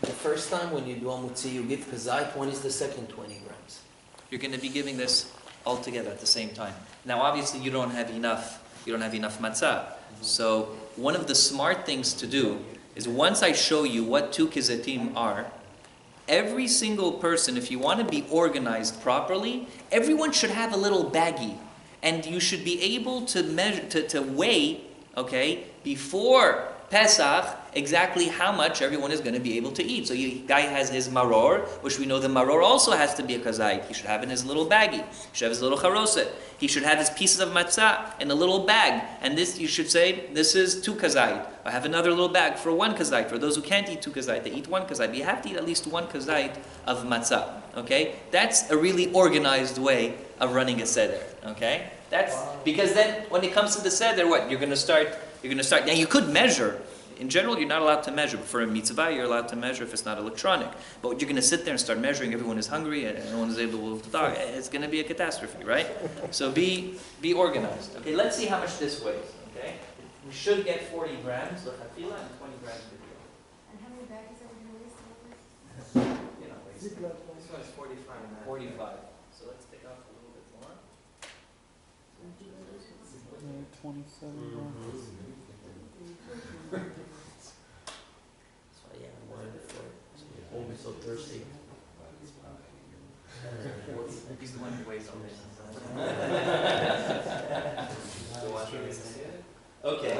the first time when you do a mutzi, you give kazait. When is the second 20 grams? You're going to be giving this all together at the same time. Now, obviously, you don't have enough matzah. So one of the smart things to do is once I show you what 2 kizatim are, every single person, if you want to be organized properly, everyone should have a little baggie. And you should be able to measure, to weigh, okay, before Pesach, exactly how much everyone is going to be able to eat. So the guy has his maror, which we know the maror also has to be a kazait. He should have in his little baggie. He should have his little charoset. He should have his pieces of matzah in a little bag. And this, you should say, this is 2 kazait. I have another little bag for 1 kazait. For those who can't eat 2 kazait, they eat 1 kazait. But you have to eat at least 1 kazait of matzah. Okay? That's a really organized way of running a seder. Okay? That's because then when it comes to the seder, what? You're going to start. Now you could measure. In general, you're not allowed to measure. But for a mitzvah, you're allowed to measure if it's not electronic. But you're going to sit there and start measuring. Everyone is hungry and no one is able to talk. It's going to be a catastrophe, right? So be organized. Okay, let's see how much this weighs. Okay, we should get 40 grams lechatila and 20 grams per kilo. And how many bags are we going to release? You know, This one is 45. 45. So let's take off a little bit more. 27 grams. So yeah, I'm worried before. Always so thirsty. He's the one who weighs all this. Okay.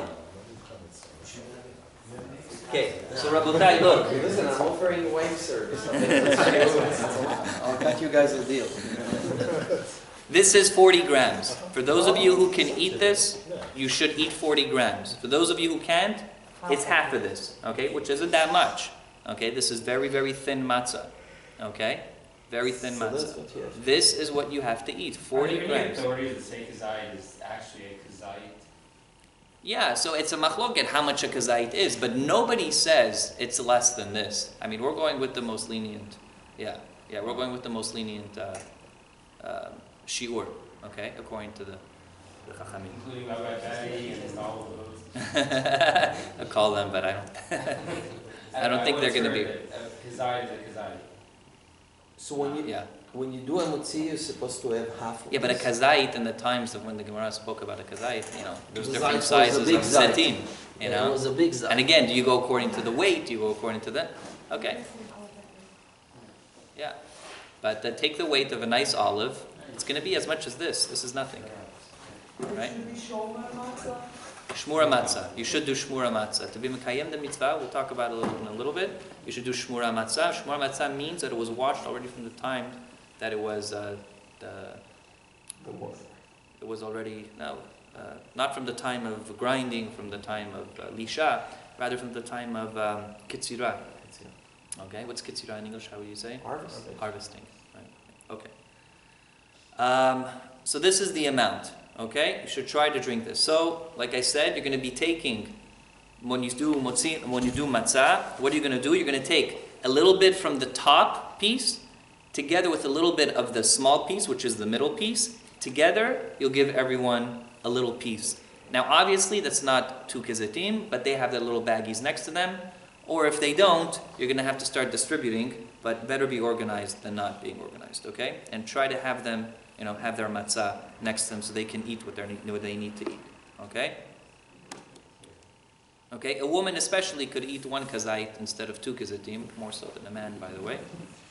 Okay, so Rabotai, look. Listen, I'm offering wine service. I'll cut you guys a deal. This is 40 grams. For those of you who can eat this, you should eat 40 grams. For those of you who can't, it's half of this, okay, which isn't that much. Okay, this is very, very thin matzah. Okay, very thin matzah. This is what you have to eat, 40 grams. Authorities that say kazait is actually a kazait. Yeah, so it's a machloket how much a kazait is, but nobody says it's less than this. I mean, we're going with the most lenient. Yeah, we're going with the most lenient shiur. Okay, according to the chachamim. Including Rabbi Betty and all of those. I'll call them, but I don't think they're going to be. Kazait is a kazait. So when you do a mutzi, you're supposed to have half of Yeah, but a this. kazait in the times of when the Gemara spoke about a kazait, there's Kazait different was a sizes big of zait. zetim, It was a big zait. And again, do you go according to the weight? Do you go according to the? Okay, yeah. But take the weight of a nice olive. It's going to be as much as this. This is nothing, right? Should we shomer matzah? Shmura matzah. You should do shmura matzah. To be mekayem the mitzvah, we'll talk about it in a little bit. You should do shmura matzah. Shmura matzah means that it was washed already from the time that it was it was already not from the time of grinding, from the time of lisha, rather from the time of kitzira. Okay, what's kitzira in English? How would you say? Harvesting. Harvesting. Right. Okay. So this is the amount. Okay, you should try to drink this. So, like I said, you're going to be taking when you do matzah. What are you going to do? You're going to take a little bit from the top piece, together with a little bit of the small piece, which is the middle piece. Together, you'll give everyone a little piece. Now, obviously, that's not 2 kizatim, but they have their little baggies next to them. Or if they don't, you're going to have to start distributing, but better be organized than not being organized, okay? And try to have them, have their matzah next to them so they can eat what they need to eat, okay? Okay, a woman especially could eat 1 kazait instead of 2 kizatim, more so than a man, by the way.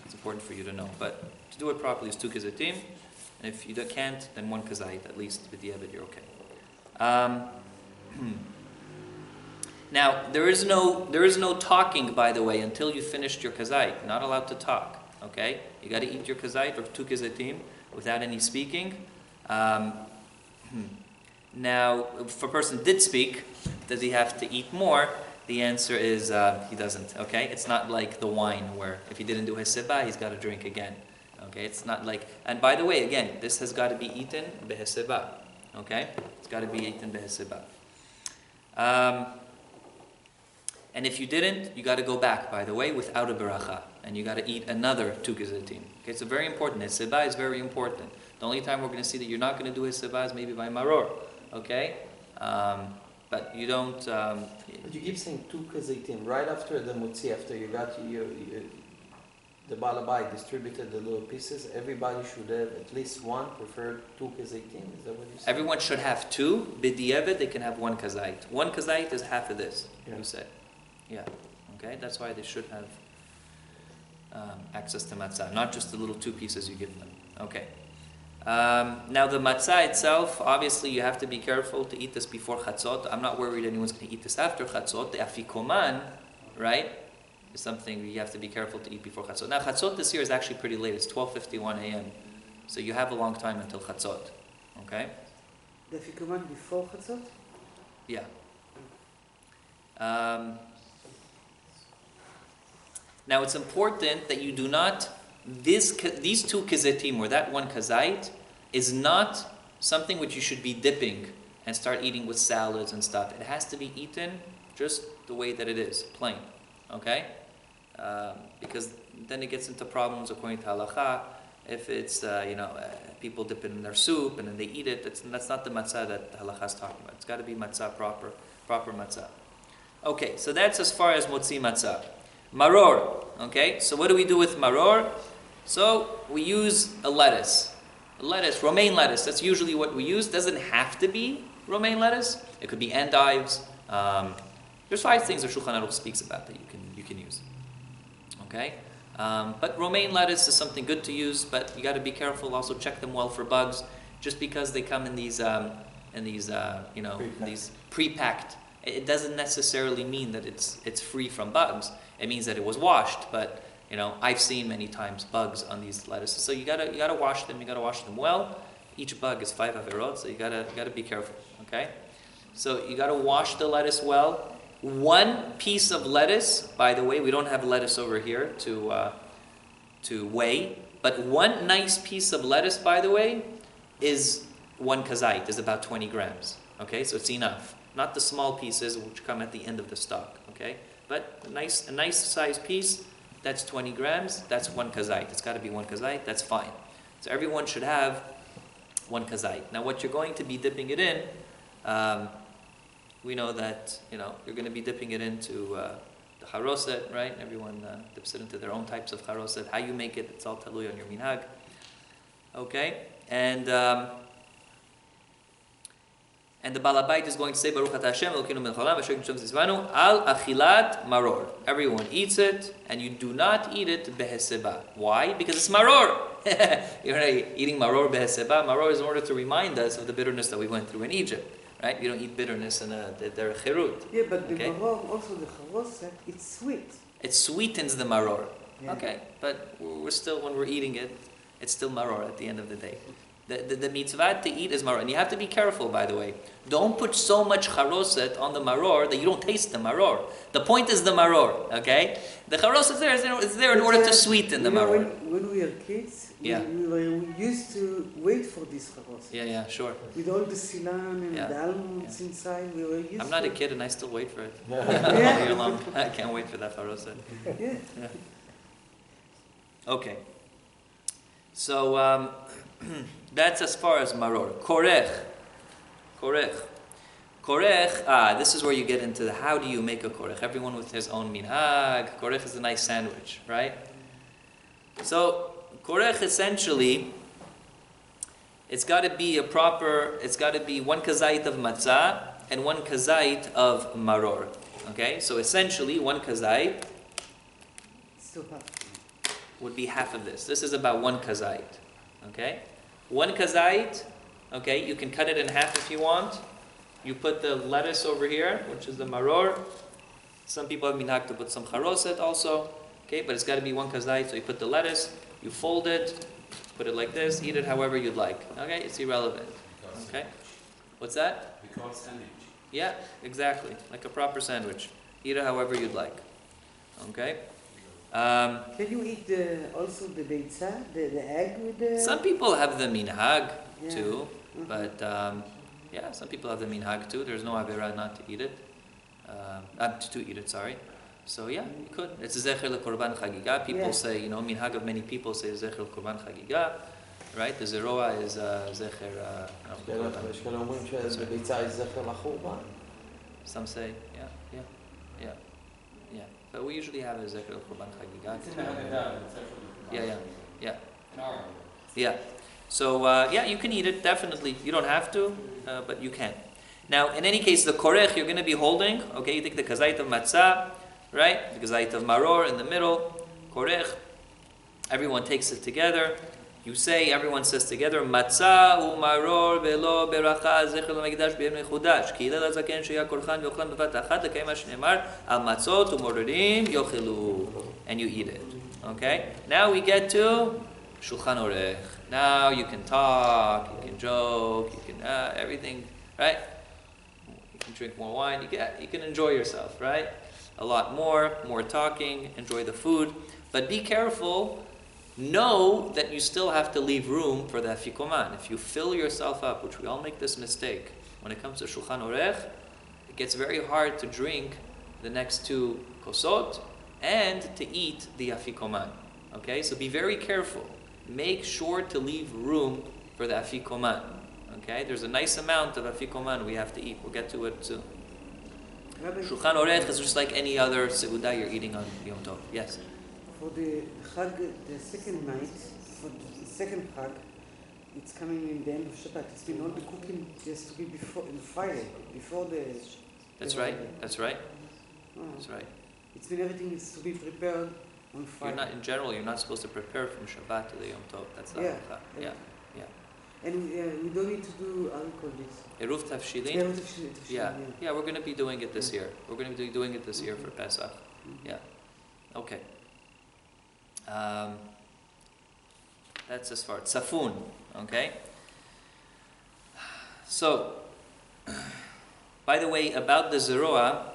It's important for you to know. But to do it properly is 2 kizatim. And if you can't, then 1 kazait, at least with the ebed, you're okay. Now, there is no talking, by the way, until you finished your kazait. You're not allowed to talk, okay? You got to eat your kazait or 2 kizatim without any speaking. Now, if a person did speak, does he have to eat more? The answer is he doesn't, okay? It's not like the wine where if he didn't do his sibah, he's got to drink again. Okay, Okay, it's not like, and by the way, again, this has got to be eaten beheseba. Okay, it's got to be eaten beheseba. And if you didn't, you got to go back, by the way, without a beracha, and you got to eat another 2 kezitim. Okay, so very important. Heseba is very important. The only time we're going to see that you're not going to do heseba is maybe by maror. Okay, but you don't. But you keep saying 2 kezitim right after the mutzi, after you got the balabai distributed the little pieces. Everybody should have at least one, preferred 2 kezitim. Is that what you said? Everyone should have 2. B'di'evet, they can have 1 kazait. 1 kazait is half of this. Yeah. You said, yeah. Okay, that's why they should have access to matzah, not just the little 2 pieces you give them. Okay. Now the matzah itself, obviously you have to be careful to eat this before chatzot. I'm not worried anyone's going to eat this after chatzot. The afikoman, right, is something you have to be careful to eat before chatzot. Now chatzot this year is actually pretty late. It's 12:51 a.m. So you have a long time until chatzot. Okay? The afikoman before chatzot? Yeah. Now it's important that you do not, these 2 kezitim or that 1 kazait is not something which you should be dipping and start eating with salads and stuff. It has to be eaten just the way that it is, plain. Okay? Because then it gets into problems according to halacha. If it's, people dip it in their soup and then they eat it, that's not the matzah that the halacha is talking about. It's got to be matzah proper matzah. Okay, so that's as far as motzi matzah. Maror, okay? So what do we do with maror? So we use a lettuce, romaine lettuce. That's usually what we use. Doesn't have to be romaine lettuce. It could be endives. There's 5 things that Shulchan Aruch speaks about that you can use. Okay, but romaine lettuce is something good to use, but you got to be careful. Also check them well for bugs. Just because they come in these these pre-packed, it doesn't necessarily mean that it's free from bugs. It means that it was washed, but I've seen many times bugs on these lettuces. So you gotta wash them. You gotta wash them well. Each bug is 5 averot, so you gotta be careful. Okay, so you gotta wash the lettuce well. 1 piece of lettuce, by the way, we don't have lettuce over here to weigh, but 1 nice piece of lettuce, by the way, is 1 kazait, is about 20 grams. Okay, so it's enough. Not the small pieces which come at the end of the stalk. Okay, but a nice size piece, that's 20 grams, that's 1 kazait. It's got to be 1 kazait, that's fine. So everyone should have 1 kazait. Now what you're going to be dipping it in, we know that you're going to be dipping it into the charoset, right? Everyone dips it into their own types of charoset. How you make it, it's all talui on your minhag. Okay, and the balabait is going to say Baruch Atah Hashem Elokeinu melech haolam asher yikdem tzivanu al achilat maror. Everyone eats it, and you do not eat it beheseba. Why? Because it's maror. You're eating maror beheseba. Maror is in order to remind us of the bitterness that we went through in Egypt. Right? You don't eat bitterness in their chirut. Yeah, but the maror, also the charoset, it's sweet. It sweetens the maror. Yeah. Okay, but we're still, when we're eating it, it's still maror at the end of the day. The mitzvah to eat is maror. And you have to be careful, by the way. Don't put so much charoset on the maror that you don't taste the maror. The point is the maror, okay? The charoset is there in order to sweeten the maror. When we were kids, Yeah. we used to wait for this charoset. Yeah, sure. With all the silan and Yeah. the almonds inside, we were used I'm not to a kid and I still wait for it. Yeah. All year long. I can't wait for that charoset. Yeah. Okay. So, that's as far as maror. Korech. This is where you get into how do you make a korech. Everyone with his own minhag. Korech is a nice sandwich, right? So, korech essentially, it's got to be 1 kazait of matzah and 1 kazait of maror. Okay? So essentially, 1 kazait So hot. would be half of this. This is about 1 kazait. Okay? 1 kazait, okay, you can cut it in half if you want. You put the lettuce over here, which is the maror. Some people have minhag to put some charoset also. Okay, but it's got to be 1 kazait, so you put the lettuce, you fold it, put it like this, eat it however you'd like. Okay, it's irrelevant. Okay? What's that? We call it sandwich. Yeah, exactly. Like a proper sandwich. Eat it however you'd like. Okay? Can you eat also the beitza, the egg with the... Some people have the minhag Yeah. too, Mhm. but yeah, some people have the minhag too. There's no avera not to eat it. To eat it, sorry. So yeah, you could. It's a zecher lekorban chagiga. People Yeah. say, minhag of many people say zecher lekorban chagiga, right? The zeroa is zecher. יש כאלה אומרים שבביצה יש זכר לחורבן. Some say, yeah. But we usually have a zecher lekorban chagiga. It's in the Haggadah, it's actually. Yeah. An hour. Yeah. So, yeah, you can eat it, definitely. You don't have to, but you can. Now, in any case, the korech you're going to be holding, okay, you take the kazait of matzah, right? The kazait of maror in the middle, korech. Everyone takes it together. You say, everyone says together, matzah umaror velo beracha zecher l'mekdash b'yom mechudash ki hillel hazaken sheya korchan v'yochlan b'vat achat l'kayim ma shneimar al matzot u'morerim yochelu. And you eat it. Okay? Now we get to Shulchan Orech. Now you can talk, you can joke, you can everything, right? You can drink more wine, you can enjoy yourself, right? A lot more talking, enjoy the food. But be careful, know that you still have to leave room for the afikoman. If you fill yourself up, which we all make this mistake, when it comes to Shulchan Orech, it gets very hard to drink the next two kosot and to eat the afikoman. Okay, so be very careful. Make sure to leave room for the afikoman. Okay, there's a nice amount of afikoman we have to eat. We'll get to it soon. Rabbi, Shulchan Orech is just like any other seudah you're eating on Yom Tov. Yes. for the Chag, the second night, for the second Chag, it's coming in the end of Shabbat. It's been all the cooking has to be before in Friday, before the. That's the right. holiday. That's right. Oh. That's right. It's been everything is to be prepared on You're Friday. not in general. You're not supposed to prepare from Shabbat to the Yom Tov. That's the Yeah. halacha. Yeah. And we don't need to do, how do you call this? Eruv Tavshilin. Yeah, tafshilin, Yeah, we're going to be doing it this year. We're going to be doing it this year for Pesach. Yeah. Okay. That's as far. Safun. Okay. So, by the way, about the zeroa,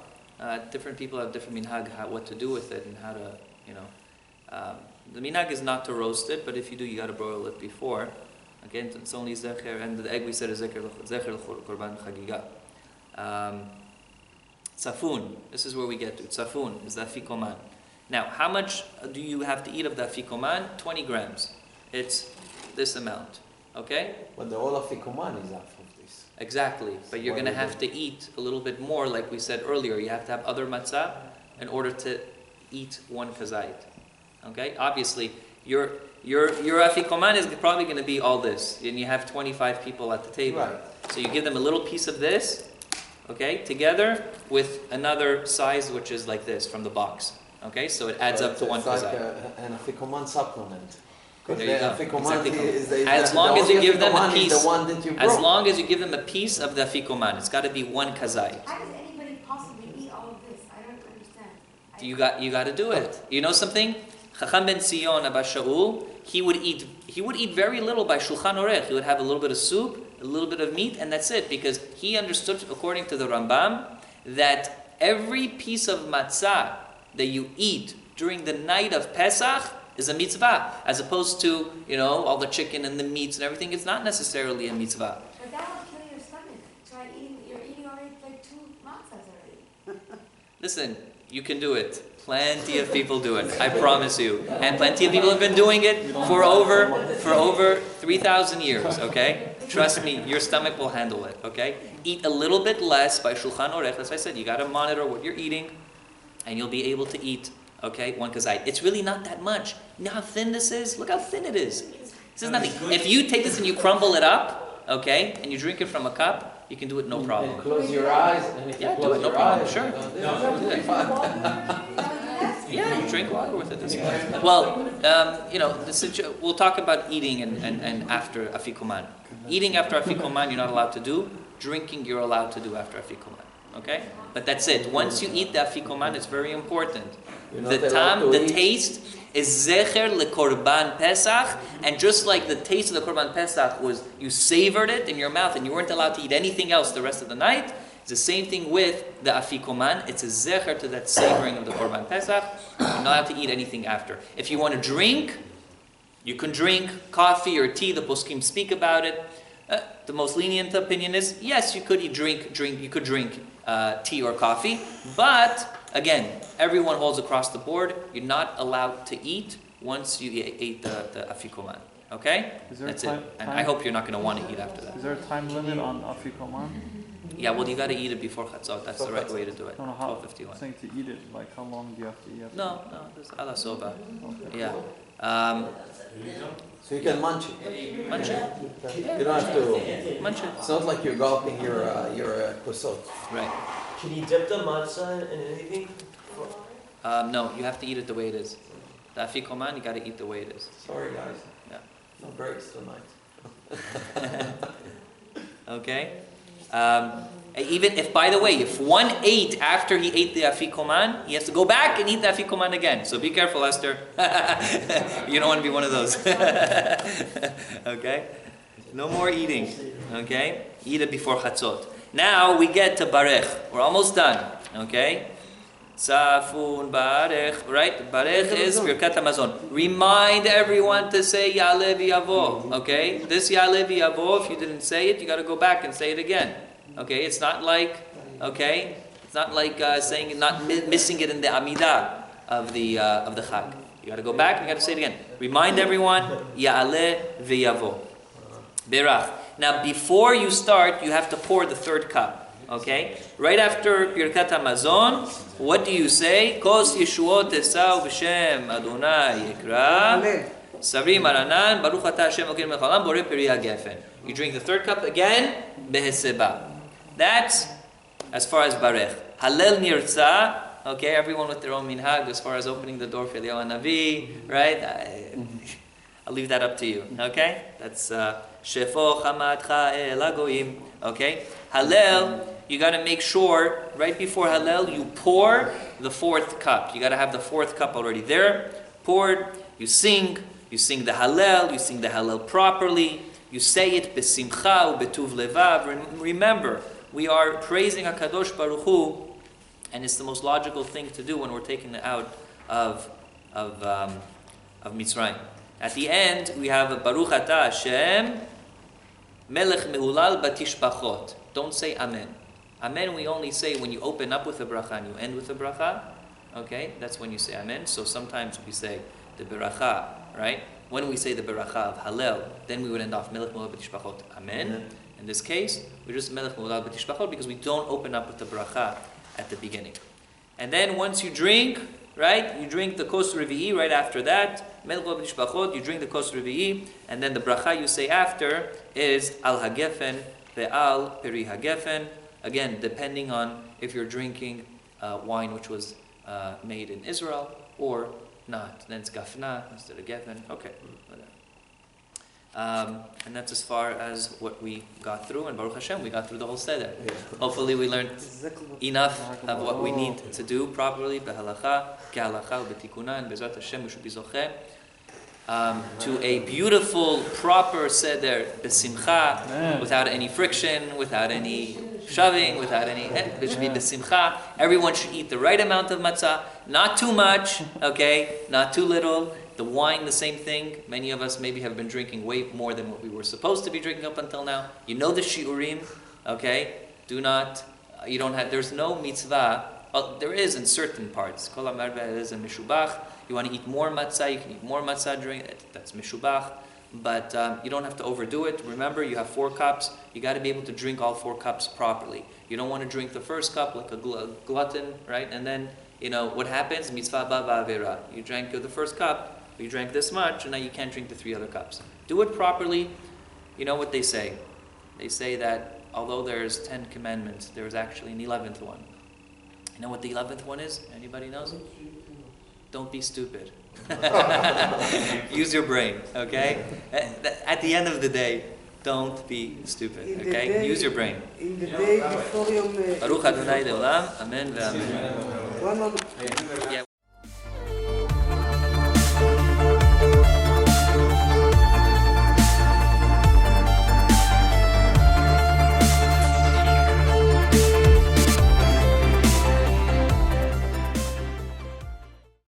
different people have different minhag what to do with it and how to, the minhag is not to roast it, but if you do, you got to broil it before. Again, it's only zecher, and the egg we said is zecher korban chagiga. Safun, this is where we get to. Safun is the afikoman. Now, how much do you have to eat of the afikoman? 20 grams. It's this amount. Okay? But the whole afikoman is half of this. Exactly. But you're going to have to eat a little bit more, like we said earlier. You have to have other matzah in order to eat one kazait. Okay? Obviously, your afikoman is probably going to be all this, and you have 25 people at the table. Right. So you give them a little piece of this, okay, together with another size which is like this from the box. Okay, so it adds up to one It's like kazai. an afikoman supplement. There Because you the go. afikoman Exactly. is As long as you give them a piece, the one that you as broke. long as you give them a piece of the afikoman, it's got to be one kazai. How does anybody possibly eat all of this? I don't understand. You got to do it. You know something? Chacham ben Sion Abba Shaul, he would eat very little by Shulchan Orech. He would have a little bit of soup, a little bit of meat, and that's it. Because he understood, according to the Rambam, that every piece of matzah that you eat during the night of Pesach is a mitzvah, as opposed to all the chicken and the meats and everything. It's not necessarily a mitzvah. But that will kill your stomach. Try eating, you're eating already like 2 matzahs already. Listen, you can do it. Plenty of people do it, I promise you. And plenty of people have been doing it for over 3,000 years, okay? Trust me, your stomach will handle it, okay? Eat a little bit less by Shulchan Orech. As I said, you got to monitor what you're eating, and you'll be able to eat, okay, one kazait. It's really not that much. You know how thin this is? Look how thin it is. This is nothing. If you take this and you crumble it up, okay, and you drink it from a cup, you can do it no problem. And close your eyes, and if Yeah, you do close it, no your problem, eyes, sure. do Yeah, drink water with it as well. Well, we'll talk about eating and after afikoman. Eating after afikoman you're not allowed to do. Drinking you're allowed to do after afikoman. Okay? But that's it. Once you eat the afikoman, it's very important. The taste is zecher lekorban pesach, and just like the taste of the korban pesach was, you savored it in your mouth and you weren't allowed to eat anything else the rest of the night, It's the same thing with the afikoman. It's a zecher to that savoring of the Korban Pesach. You're not allowed to eat anything after. If you want to drink, you can drink coffee or tea. The poskim speak about it. The most lenient opinion is yes, you could drink tea or coffee, but again, everyone holds across the board. You're not allowed to eat once you ate the afikoman. Okay, that's it. And I hope you're not going to want to eat after that. Is there a time limit on afikoman? Yeah, well, you got to eat it before chatzot. That's the right way to do it. I don't know how. 12:51. I'm saying to eat it. Like how long do you have to eat? No, there's ala soba. Okay. Yeah. So you can munch it. Munch it. You don't have to. Munch it. It's not like you're gulping your kusot. Right. Can you dip the matzah in anything? No, you have to eat it the way it is. The afikoman, you got to eat the way it is. Sorry, guys. Yeah. No breaks tonight. Okay. Even if, by the way, if one ate after he ate the afikoman, he has to go back and eat the afikoman again. So be careful, Esther. You don't want to be one of those. Okay? No more eating. Okay? Eat it before chatzot. Now we get to barech. We're almost done. Okay? Safun barech. Right? Barech is birkat hamazon. Remind everyone to say Ya'aleh v'yavo. Okay? This Ya'aleh v'yavo, if you didn't say it, you got to go back and say it again. Okay, it's not like saying it, not missing it in the Amidah of the Chag. You got to go back and you got to say it again. Remind everyone, Ya'aleh v'yavo. Berach. Now, before you start, you have to pour the third cup. Okay, right after Birkat Hamazon, what do you say? Kos Yeshuot Esau b'Shem Adonai Yikra. Savri Maranan Baruch Atah Hashem Okin Mechalam Borei Peri HaGefen. You drink the third cup again, Beheseba. That's as far as Barech. Halel Nirtza, okay, everyone with their own minhag as far as opening the door for Eliyahu Navi, right? I'll leave that up to you, okay? That's Shefo Chamatcha El Hagoyim, okay? Halel, you got to make sure, right before Halel, you pour the fourth cup. You got to have the fourth cup already there, poured, you sing the Halel properly, you say it besimcha ubetuv levav. Remember, we are praising HaKadosh Baruch Hu, and it's the most logical thing to do when we're taking it out of Mitzrayim. At the end, we have a Baruch Atah Hashem Melech Mehulal Batishbachot. Don't say Amen. Amen we only say when you open up with a bracha and you end with a bracha. Okay, that's when you say Amen. So sometimes we say the beracha, right? When we say the beracha of Hallel, then we would end off Melech Mehulal Batishbachot. Amen. In this case, we're just Melech Mehulal Batishbachot because we don't open up with the beracha at the beginning. And then once you drink, right? You drink the kos revi'i right after that. Melech Mehulal Batishbachot, you drink the kos revi'i, and then the bracha you say after is Al Hagefen Ve'al Peri Hagefen. Again, depending on if you're drinking wine which was made in Israel or not. Then it's Gafna instead of Gefen. Okay, whatever. And that's as far as what we got through. And Baruch Hashem, we got through the whole seder. Hopefully we learned enough of what we need to do properly. Behalacha, kehalacha, ubetikuna, and Bezrat Hashem, we should be zocheh to a beautiful, proper seder, besimcha, without any friction, without any shoving, without any. It should be besimcha. Everyone should eat the right amount of matzah, not too much, okay, not too little. The wine, the same thing. Many of us maybe have been drinking way more than what we were supposed to be drinking up until now. You know the shiurim, okay? You don't have. There's no mitzvah. Well, there is in certain parts. Kol hamarveh is a mishubach. You want to eat more matzah, you can eat more matzah during it. That's mishubach. But you don't have to overdo it. Remember, you have 4 cups. You got to be able to drink all 4 cups properly. You don't want to drink the first cup like a glutton, right? And then, what happens? Mitzvah ba va'avera. You drank the first cup, you drank this much, and now you can't drink the 3 other cups. Do it properly. You know what they say? They say that although there's 10 commandments, there's actually an 11th one. You know what the 11th one is? Anybody knows? Don't be stupid. Use your brain, okay? At the end of the day, don't be stupid, okay? Use your brain. In the day before Yom Baruch Adonai Leolam, Amen ve'Amen. One moment. Yeah.